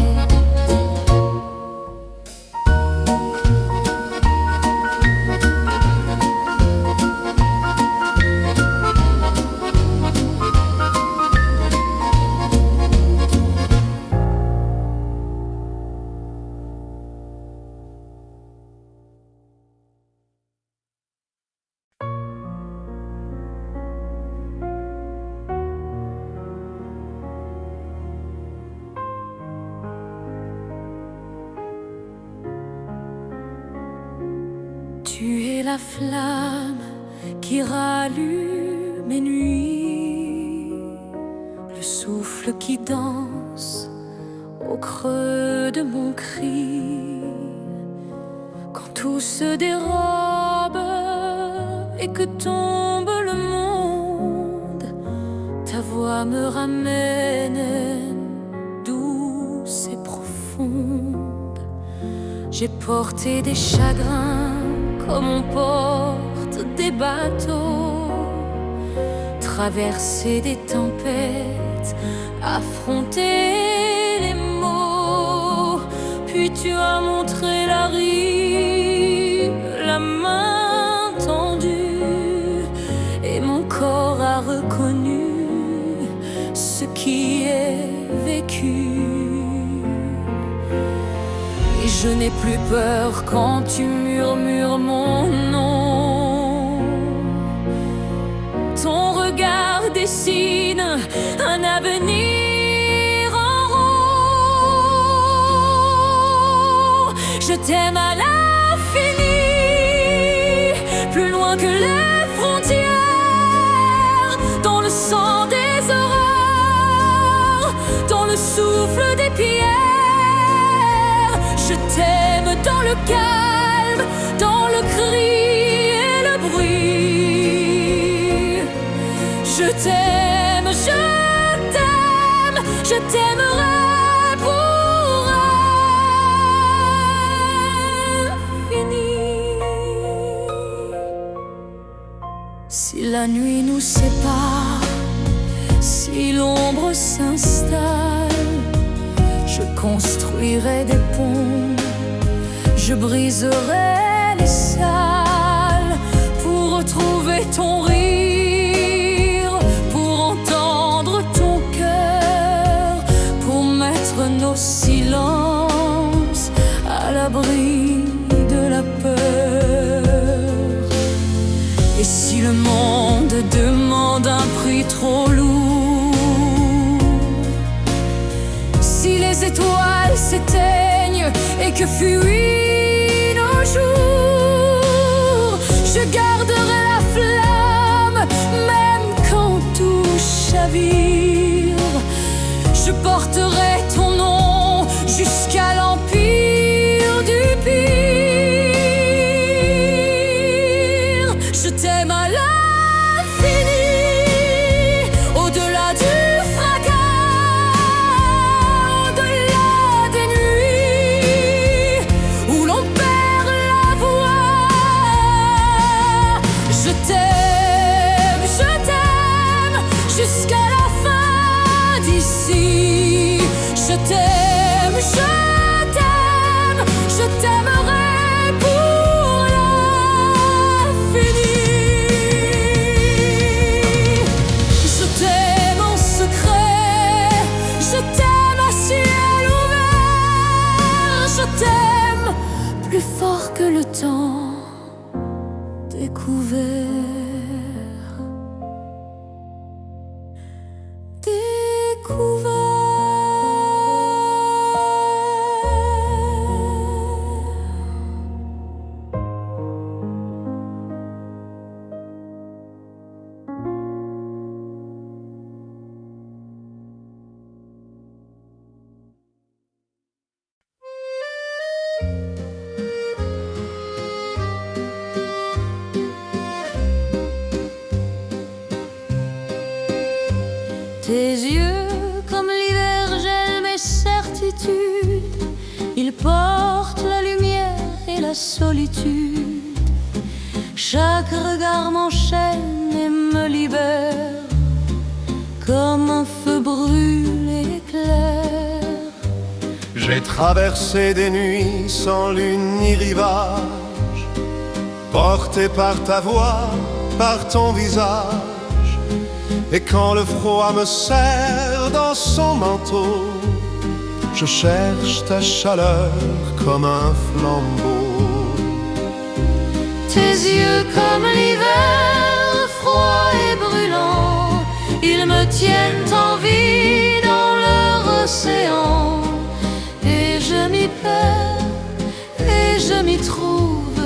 Tu es la flamme qui rallume mes nuits, le souffle qui danse au creux de mon cri. Quand tout se dérobe et que tombe le monde, ta voix me ramène douce et profonde. J'ai porté des chagrins comme on porte des bateaux, traversé des tempêtes, affronté les maux. Puis tu as montré la rive, la main tendue, et mon corps a reconnu ce qui est vécu. Et je n'ai plus peur quand tu murmures mon nom. Ton regard dessine un avenir en rond. Je t'aime à l'infini, plus loin que les frontières, dans le sang des aurores, dans le souffle des pierres. Je t'aime dans le calme, dans le cri et le bruit. Je t'aime, je t'aime, je t'aimerai pour infini. Si la nuit nous sépare, si l'ombre s'installe, je construirai des ponts, je briserai les salles pour retrouver ton rire, pour entendre ton cœur, pour mettre nos silences à l'abri de la peur. Et si le monde demande un prix trop lourd, si les étoiles s'éteignent et que fuient nos jours, je garderai la flamme, même quand tout chavire. Je porterai ton nom jusqu'à l'empire du pire. Je t'aime à l'infini, au-delà du fracas, au-delà des nuits où l'on perd la voix. Je t'aime jusqu'à la fin d'ici. Je t'aime, je t'aimerai pour l'infini. Je t'aime en secret, je t'aime à ciel ouvert. Je t'aime plus fort que le temps découvert. Tes yeux comme l'hiver gèlent mes certitudes. Ils portent la solitude. Chaque regard m'enchaîne et me libère, comme un feu brûlé éclair. J'ai traversé des nuits sans lune ni rivage, porté par ta voix, par ton visage. Et quand le froid me serre dans son manteau, je cherche ta chaleur comme un flambeau. Tes yeux comme l'hiver, froid et brûlant, ils me tiennent en vie dans leur océan. Et je m'y perds, et je m'y trouve,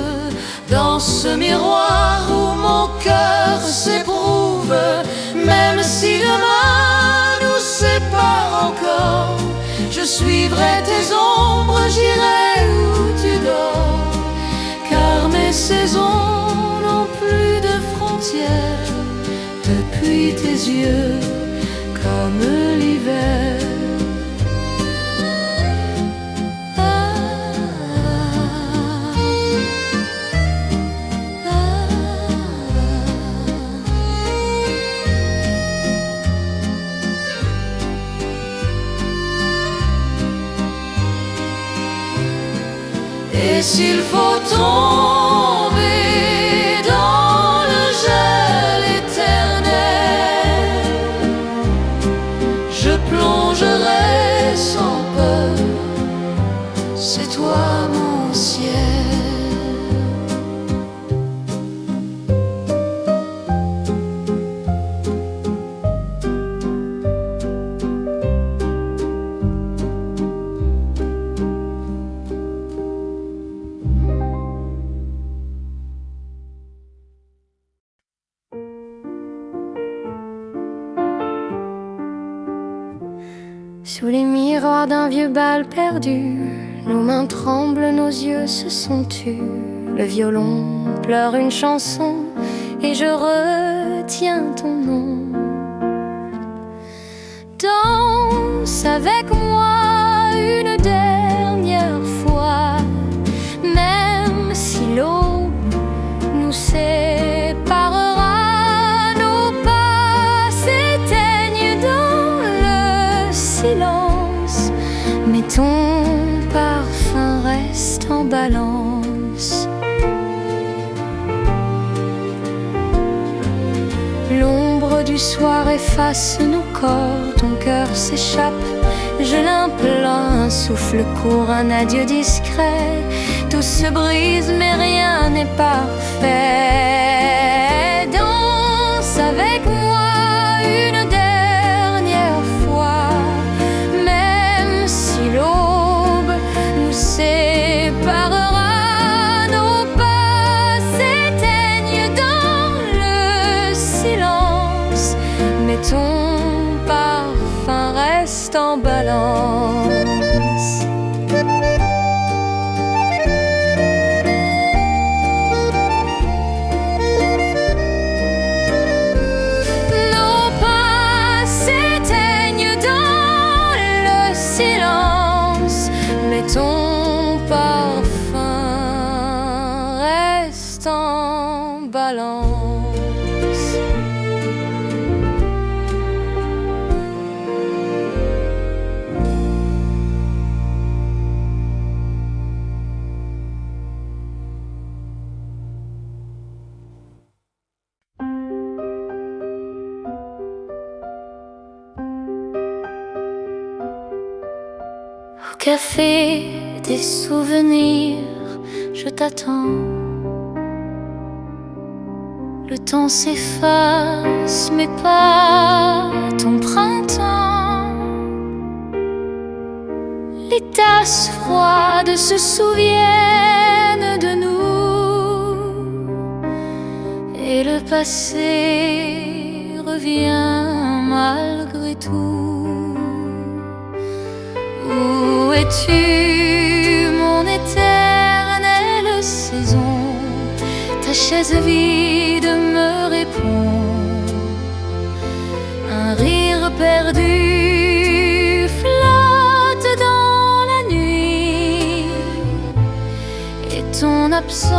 dans ce miroir où mon cœur s'éprouve. Même si demain nous sépare encore, je suivrai tes ombres, j'irai où tu dors. Car mes saisons n'ont plus de frontières depuis tes yeux, comme l'hiver. Et s'il faut tomber dans le gel éternel, je plongerai sans peur, c'est toi mon ciel. Sous les miroirs d'un vieux bal perdu, nos mains tremblent, nos yeux se sont tus. Le violon pleure une chanson et je retiens ton nom. Danse avec moi une dernière fois, même si l'aube nous séparera. Nos pas s'éteignent dans le silence, mais ton parfum reste en balance. L'ombre du soir efface nos corps, ton cœur s'échappe, je l'implore. Un souffle court, un adieu discret, tout se brise mais rien n'est parfait. Danse avec moi une dernière fois, même si l'aube nous séparera. Nos pas s'éteignent dans le silence, mais ton parfum reste en balance. Nos pas s'éteignent dans le silence, mais ton parfum reste en balance. Au café des souvenirs, je t'attends. Le temps s'efface, mais pas ton printemps. Les tasses froides se souviennent de nous, et le passé revient malgré tout. Où es-tu, mon éternelle saison? Ta chaise vide me répond. Un rire perdu flotte dans la nuit, et ton absence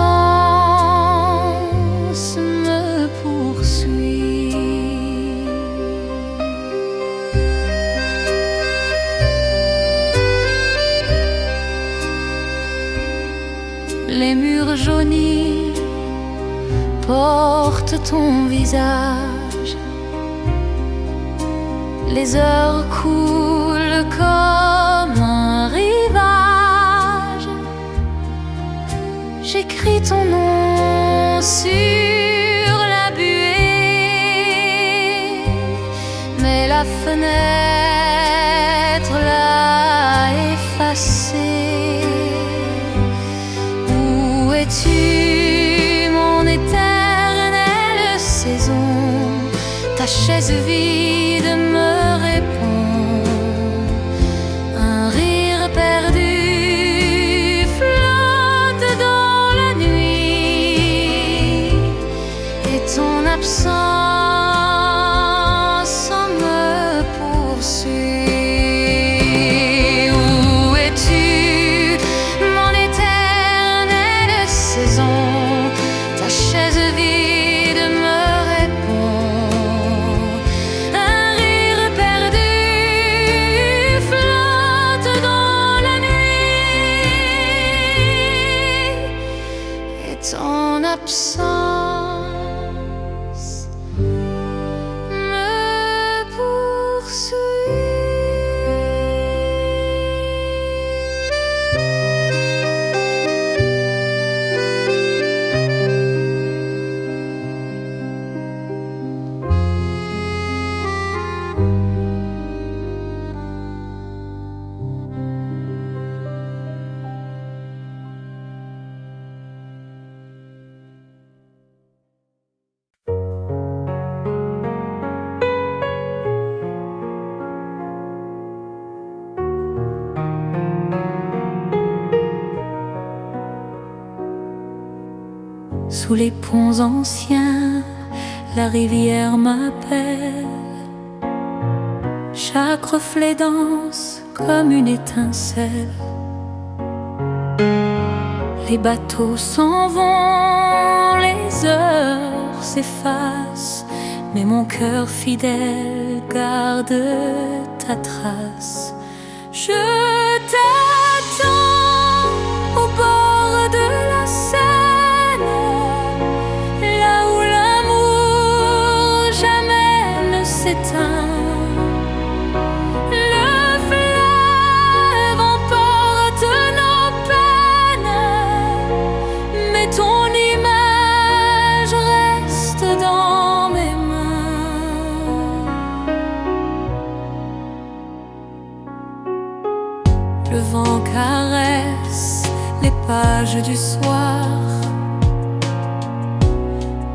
me poursuit. Les murs jaunis portent ton visage, les heures coulent comme un rivage. J'écris ton nom sur la buée, mais la fenêtre l'a effacée. Où es-tu, mon éternelle saison? Ta chaise vide me répond. Un rire perdu flotte dans la nuit, et ton absence me poursuit. Où es-tu, mon éternelle saison? Ta chaise vide me répond. Un rire perdu flotte dans la nuit, et ton absence me poursuit. Sous les ponts anciens, la rivière m'appelle. Chaque reflet danse comme une étincelle. Les bateaux s'en vont, les heures s'effacent, mais mon cœur fidèle garde ta trace. Je t'attends au bord de la Seine, là où l'amour jamais ne s'éteint. Le fleuve emporte nos peines, mais ton image reste dans mes mains. Le vent caresse les pages du soir.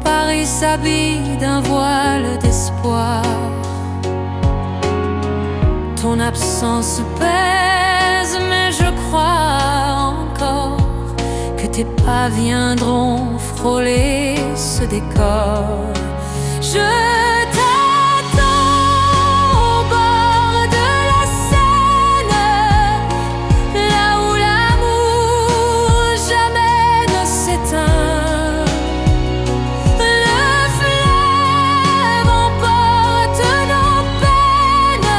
Paris s'habille d'un voile d'espoir. Ton absence pèse, mais je crois encore que tes pas viendront frôler ce décor. Je t'attends au bord de la Seine, là où l'amour jamais ne s'éteint. Le fleuve emporte nos peines,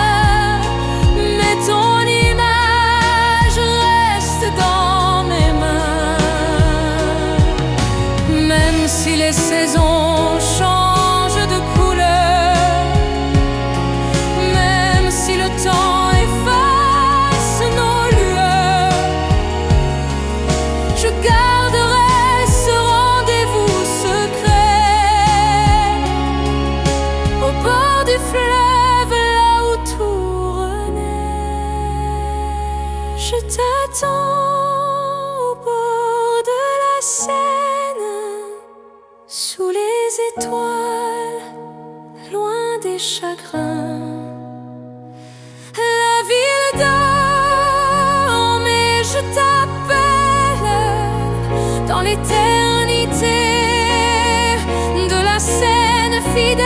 mais ton image reste dans mes mains. Même si les saisons changent de couleur, même si le temps efface nos lueurs, je garderai ce rendez-vous secret au bord du fleuve, là où tout renaît. Je t'attends au bord de la Seine, sous les étoiles, loin des chagrins. La ville dort, mais je t'appelle dans l'éternité de la Seine fidèle.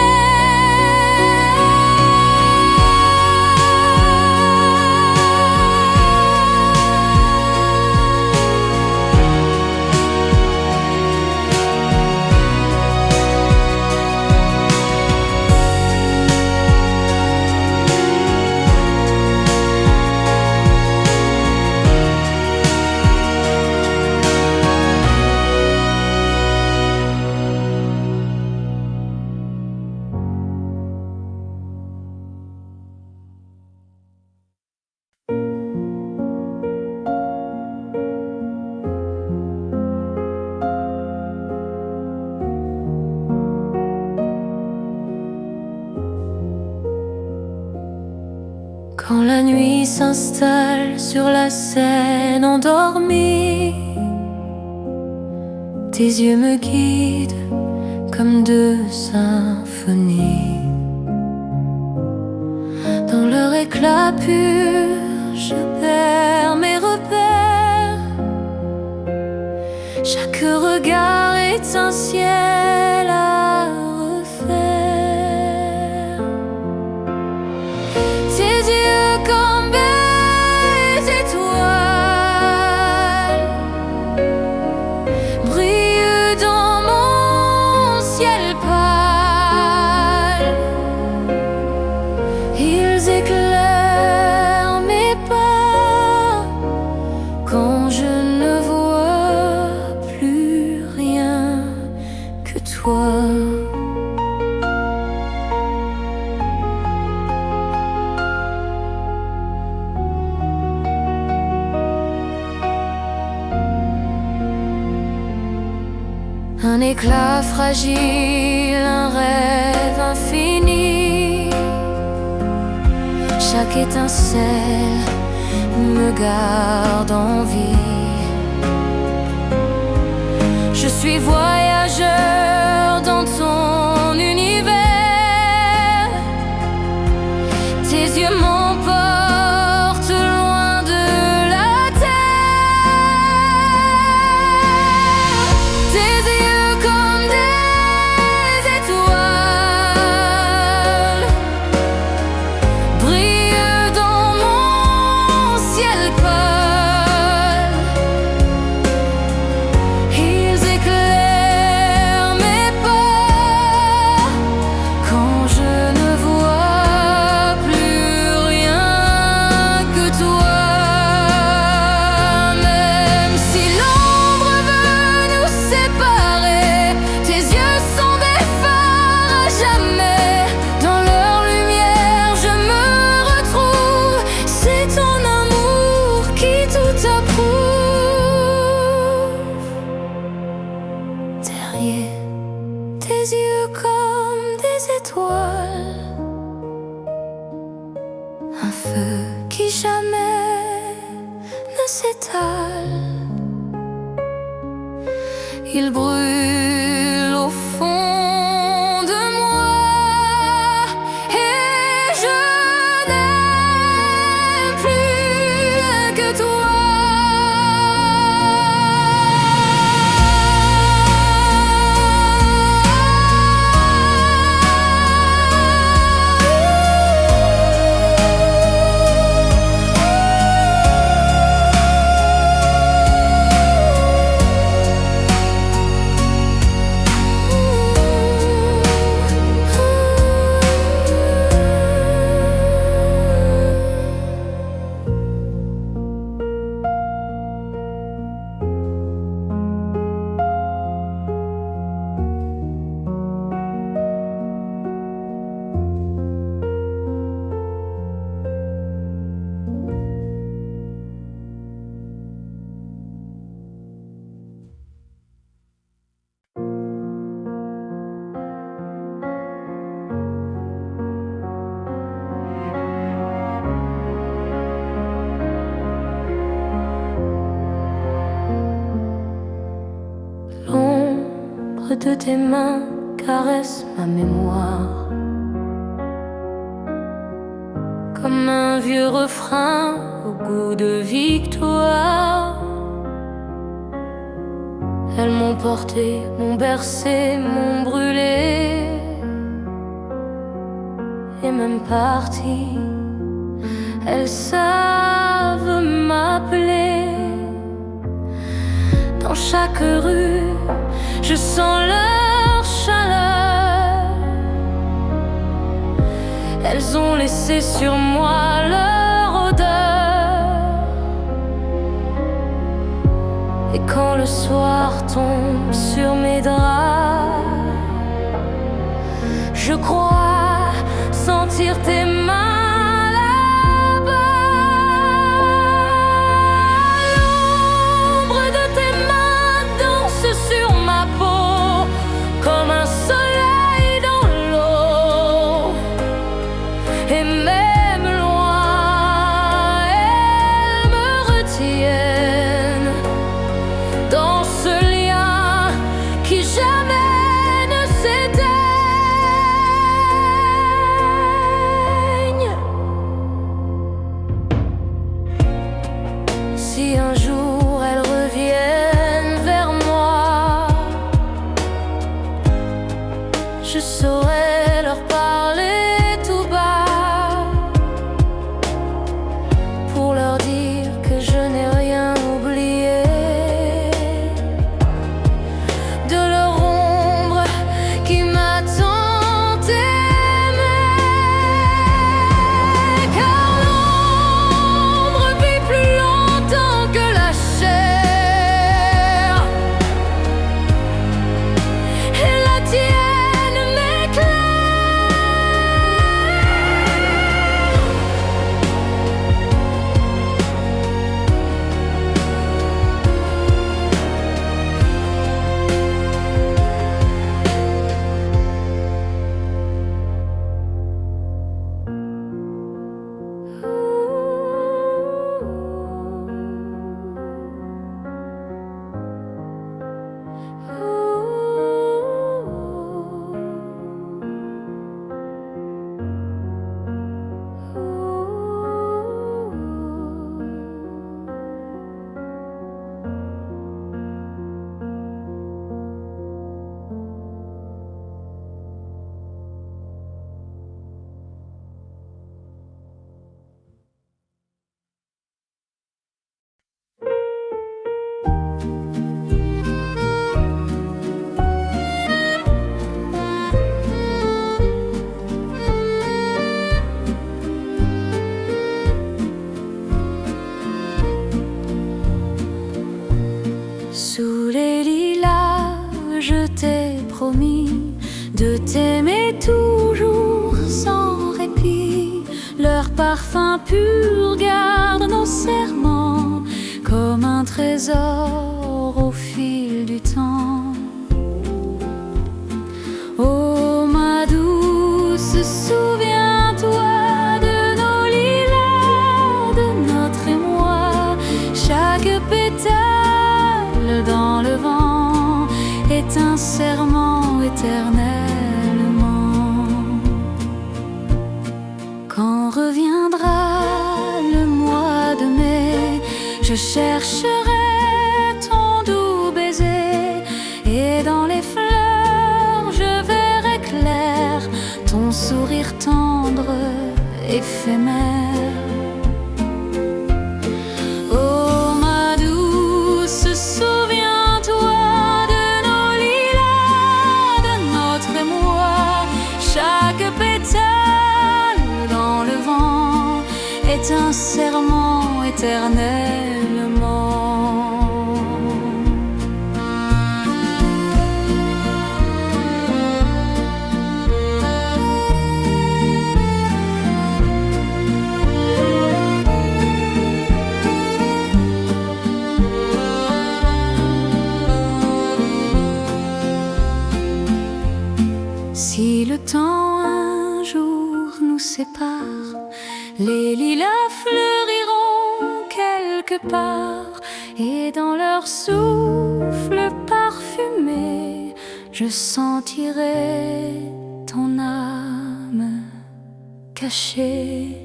Quand la nuit s'installe sur la scène endormie, tes yeux me guident comme deux symphonies. Dans leur éclat pur, je perds mes repères. Chaque regard est un ciel à refaire. Tes yeux comme des étoiles brillent dans mon ciel pâle. Ils éclairent mes pas quand je ne vois plus rien que toi. Un éclat fragile, un rêve infini. Chaque étincelle me garde en vie. Je suis voyageur dans ton univers. Tes yeux m'emportent loin de la terre. Tes yeux comme des étoiles brillent dans mon ciel pâle. Ils éclairent mes pas quand je ne vois plus rien que toi. Même si l'ombre veut nous séparer, tes yeux sont des phares à jamais. Dans leur lumière je me retrouve. C'est ton amour qui tout approuve. Derrière tes yeux comme des étoiles, un feu qui jamais ne s'étale. Il brûle au fond de moi et je n'aime plus que toi. L'ombre de tes mains caresse ma mémoire comme un vieux refrain au goût de victoire. Elles m'ont porté, m'ont bercé, m'ont brûlé et même parti. Elles savent m'appeler. Dans chaque rue, je sens leur chaleur. Elles ont laissé sur moi leur odeur. Et quand le soir tombe sur mes draps, je crois sentir tes mains là-bas. L'ombre de tes mains danse sur ma peau comme un soleil dans l'eau. Et même loin Sous les lilas, je t'ai promis de t'aimer toujours sans répit. Leur parfum pur garde nos serments comme un trésor au fil du temps. Oh ma douce, souviens-toi de nos lilas, de notre émoi. Chaque pétale dans le vent est un serment éternellement. Quand reviendra le mois de mai, je chercherai ton doux baiser, et dans les fleurs je verrai clair ton sourire tendre, éphémère. Oh ma douce, souviens-toi de nos lilas, de notre émoi. Chaque pétale dans le vent est un serment éternellement. Si le temps un jour nous sépare, les lilas fleuriront quelque part, et dans leur souffle parfumé, je sentirai ton âme cachée.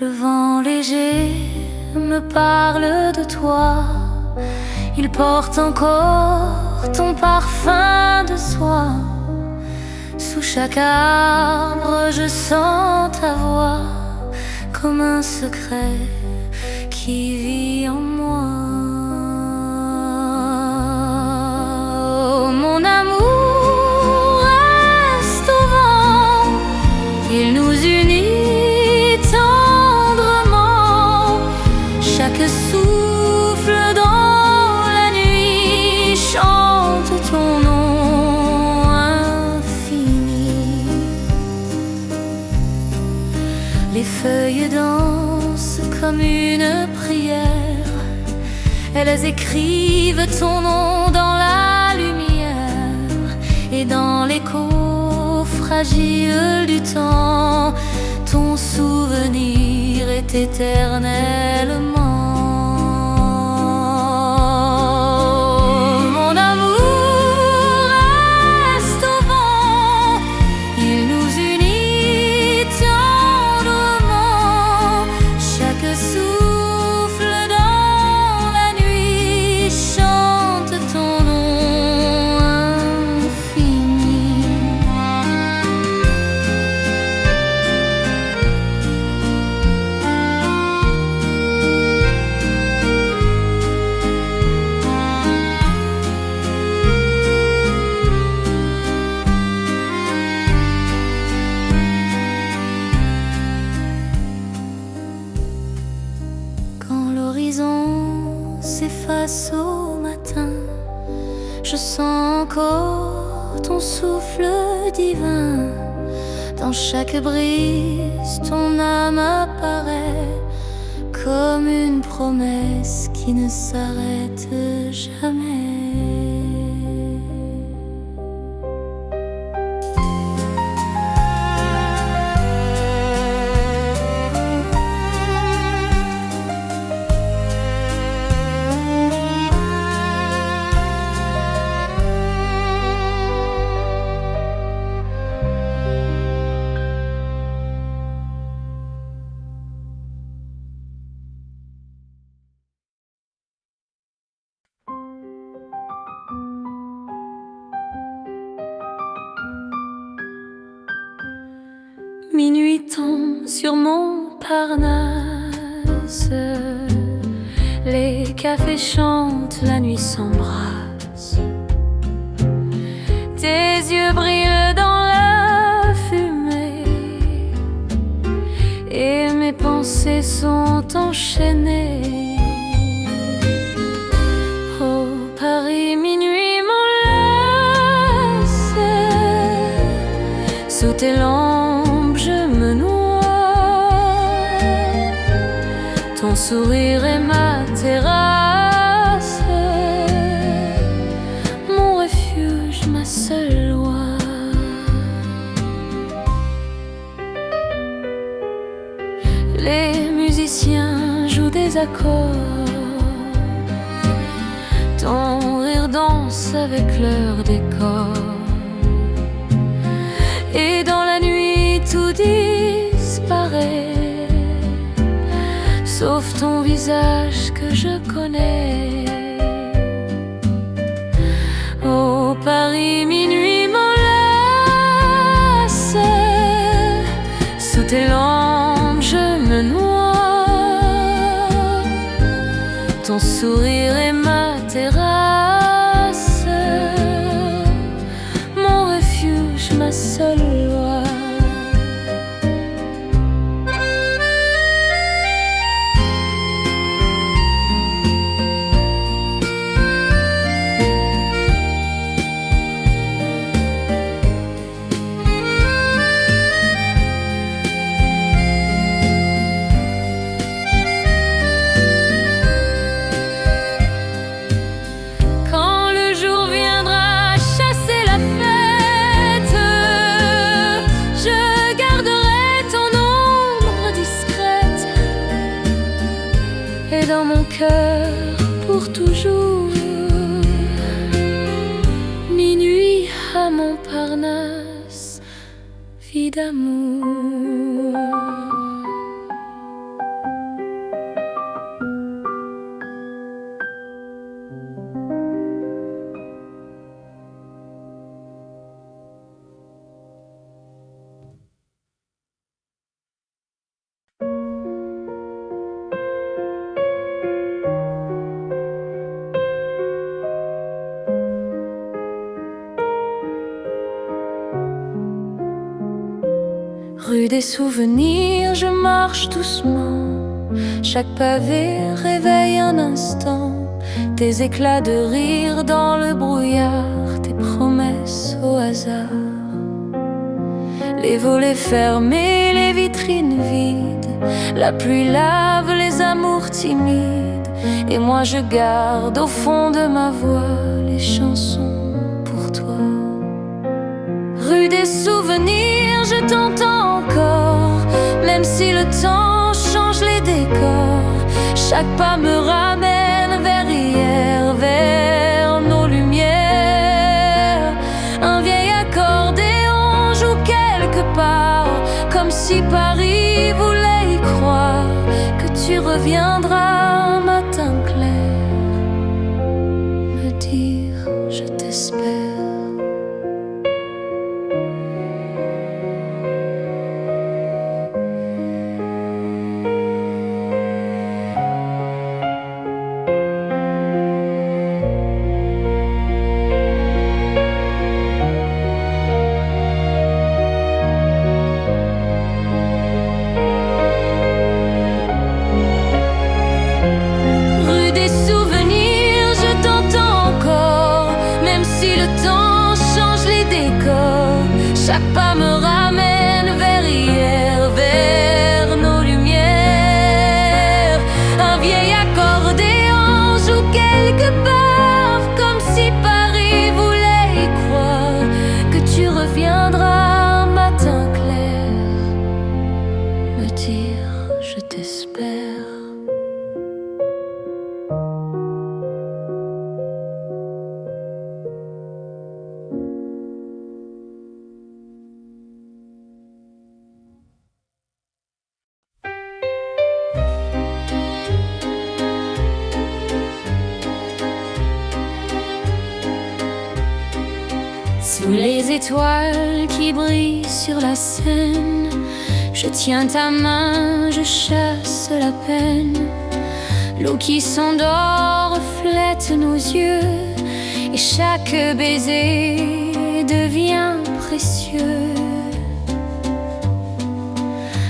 Le vent léger me parle de toi, il porte encore ton parfum de soie. Sous chaque arbre je sens ta voix, comme un secret qui vit en moi. Oh, mon amour reste au vent, il nous unit. Chaque souffle dans la nuit chante ton nom infini. Les feuilles dansent comme une prière, elles écrivent ton nom dans la lumière, et dans l'écho fragile du temps, ton souvenir est éternellement. Mon amour reste au vent, il nous unit tendrement. Chaque souffle dans la nuit chante ton nom infini. S'efface au matin, je sens encore ton souffle divin. Dans chaque brise, ton âme apparaît comme une promesse qui ne s'arrête jamais. temps sur Montparnasse. Les cafés chantent, la nuit s'embrasse. Tes yeux brillent dans la fumée et mes pensées sont enchaînées. Oh Paris, minuit m'enlace. Sous tes lampes je me noie. Ton sourire est ma terrasse, mon refuge, ma seule loi. Les musiciens jouent des accords. Ton rire danse avec leur décor. Et dans la nuit tout disparaît, sauf ton visage que je connais. Oh Paris, minuit m'enlace. Sous tes lampes je me noie. Ton sourire est ma terrasse, mon refuge, ma seule loi. Dans mon cœur pour toujours. Minuit à Montparnasse, vie d'amour. Rue des souvenirs, je marche doucement. Chaque pavé réveille un instant. Tes éclats de rire dans le brouillard, tes promesses au hasard. Les volets fermés, les vitrines vides. La pluie lave les amours timides. Et moi je garde au fond de ma voix les chansons pour toi. Rue des souvenirs, je t'entends encore, même si le temps change les décors. Chaque pas me ramène vers hier, vers nos lumières. Un vieil accordéon joue quelque part, comme si Paris voulait y croire que tu reviendras un matin clair, me dire je t'espère. Chaque pas me ramène vers hier, vers nos lumières. Un vieil accordéon joue quelque part, comme si Paris voulait y croire que tu reviendras un matin clair, me dire je t'espère. Sous les étoiles qui brillent sur la Seine, Je tiens ta main, je chasse la peine. L'eau qui s'endort reflète nos yeux, et chaque baiser devient précieux.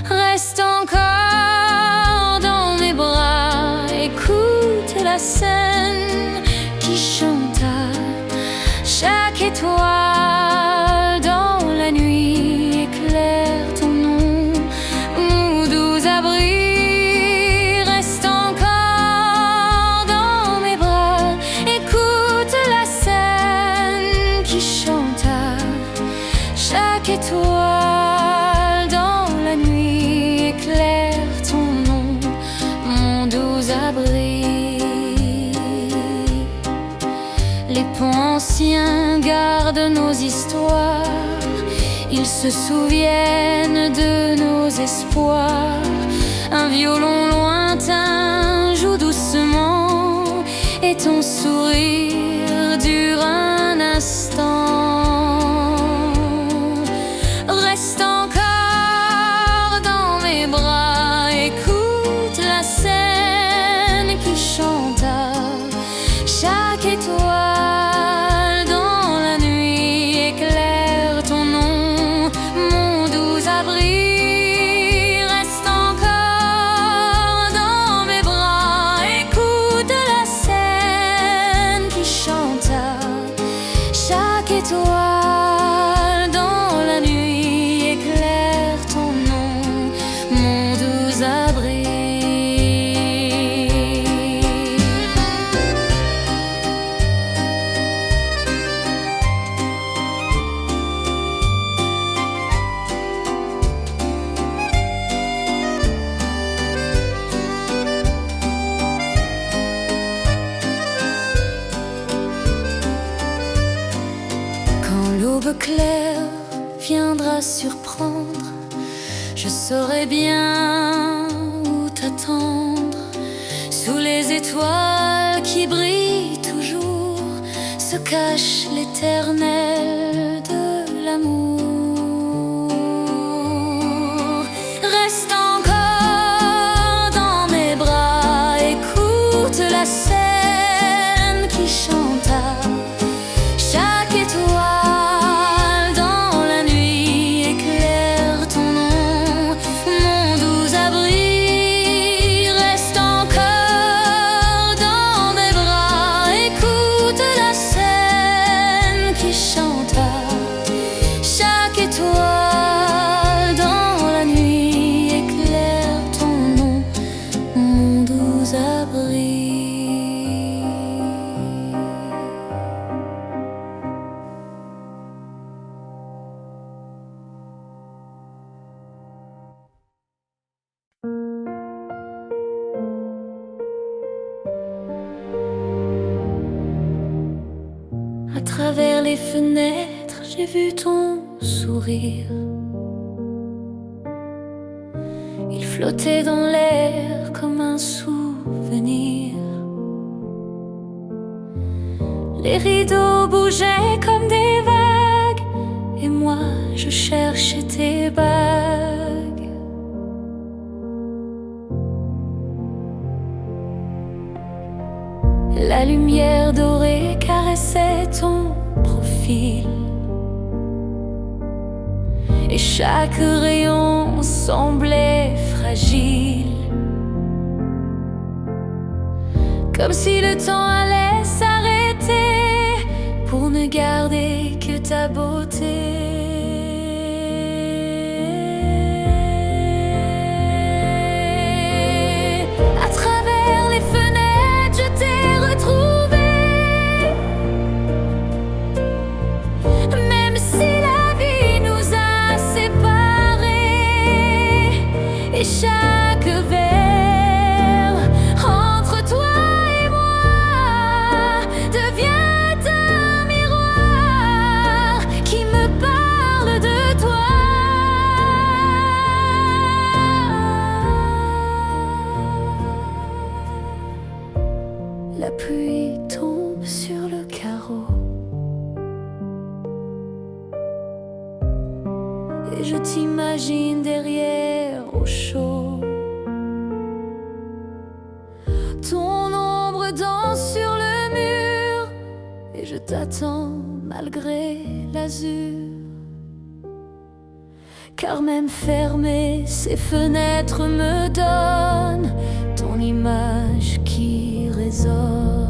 Reste encore dans mes bras, écoute la scène qui chante à chaque étoile dans la nuit, éclaire ton nom, mon doux abri. Reste encore dans mes bras, écoute la scène qui chante à chaque étoile dans la nuit, éclaire ton nom, mon doux abri. Les ponts anciens gardent nos histoires, ils se souviennent de nos espoirs. Un violon lointain joue doucement, et ton sourire dure un instant. Reste encore dans mes bras, écoute la scène qui chante à chaque étoile dans la nuit, éclaire ton nom, mon doux abri. Reste encore dans mes bras, écoute la scène qui chante à chaque étoile dans la nuit, éclaire ton nom, mon doux abri. Quand l'aube claire viendra surprendre, je saurai bien où t'attendre. Sous les étoiles qui brillent toujours se cache l'éternel de l'amour. Reste encore dans mes bras, écoute la scène qui chante à chaque étoile dans la nuit, éclaire ton nom, mon doux abri. Reste encore dans mes bras, écoute la scène qui chante à chaque étoile dans la nuit, éclaire ton nom, mon doux abri. À travers les fenêtres, j'ai vu ton sourire. Il flottait dans l'air comme un souvenir. Les rideaux bougeaient comme des vagues, et moi je cherchais tes bagues. La lumière dorée caressait ton profil, et chaque rayon semblait fragile, comme si le temps allait s'arrêter pour ne garder que ta beauté. À travers les fenêtres, je t'ai retrouvé, même si la vie nous a séparés, et chaque verre entre toi et moi devient un miroir qui me parle de toi. La pluie tombe sur le carreau, et je t'imagine derrière au chaud. Ton ombre danse sur le mur et je t'attends malgré l'azur. Car même fermées, ces fenêtres me donnent ton image qui résonne.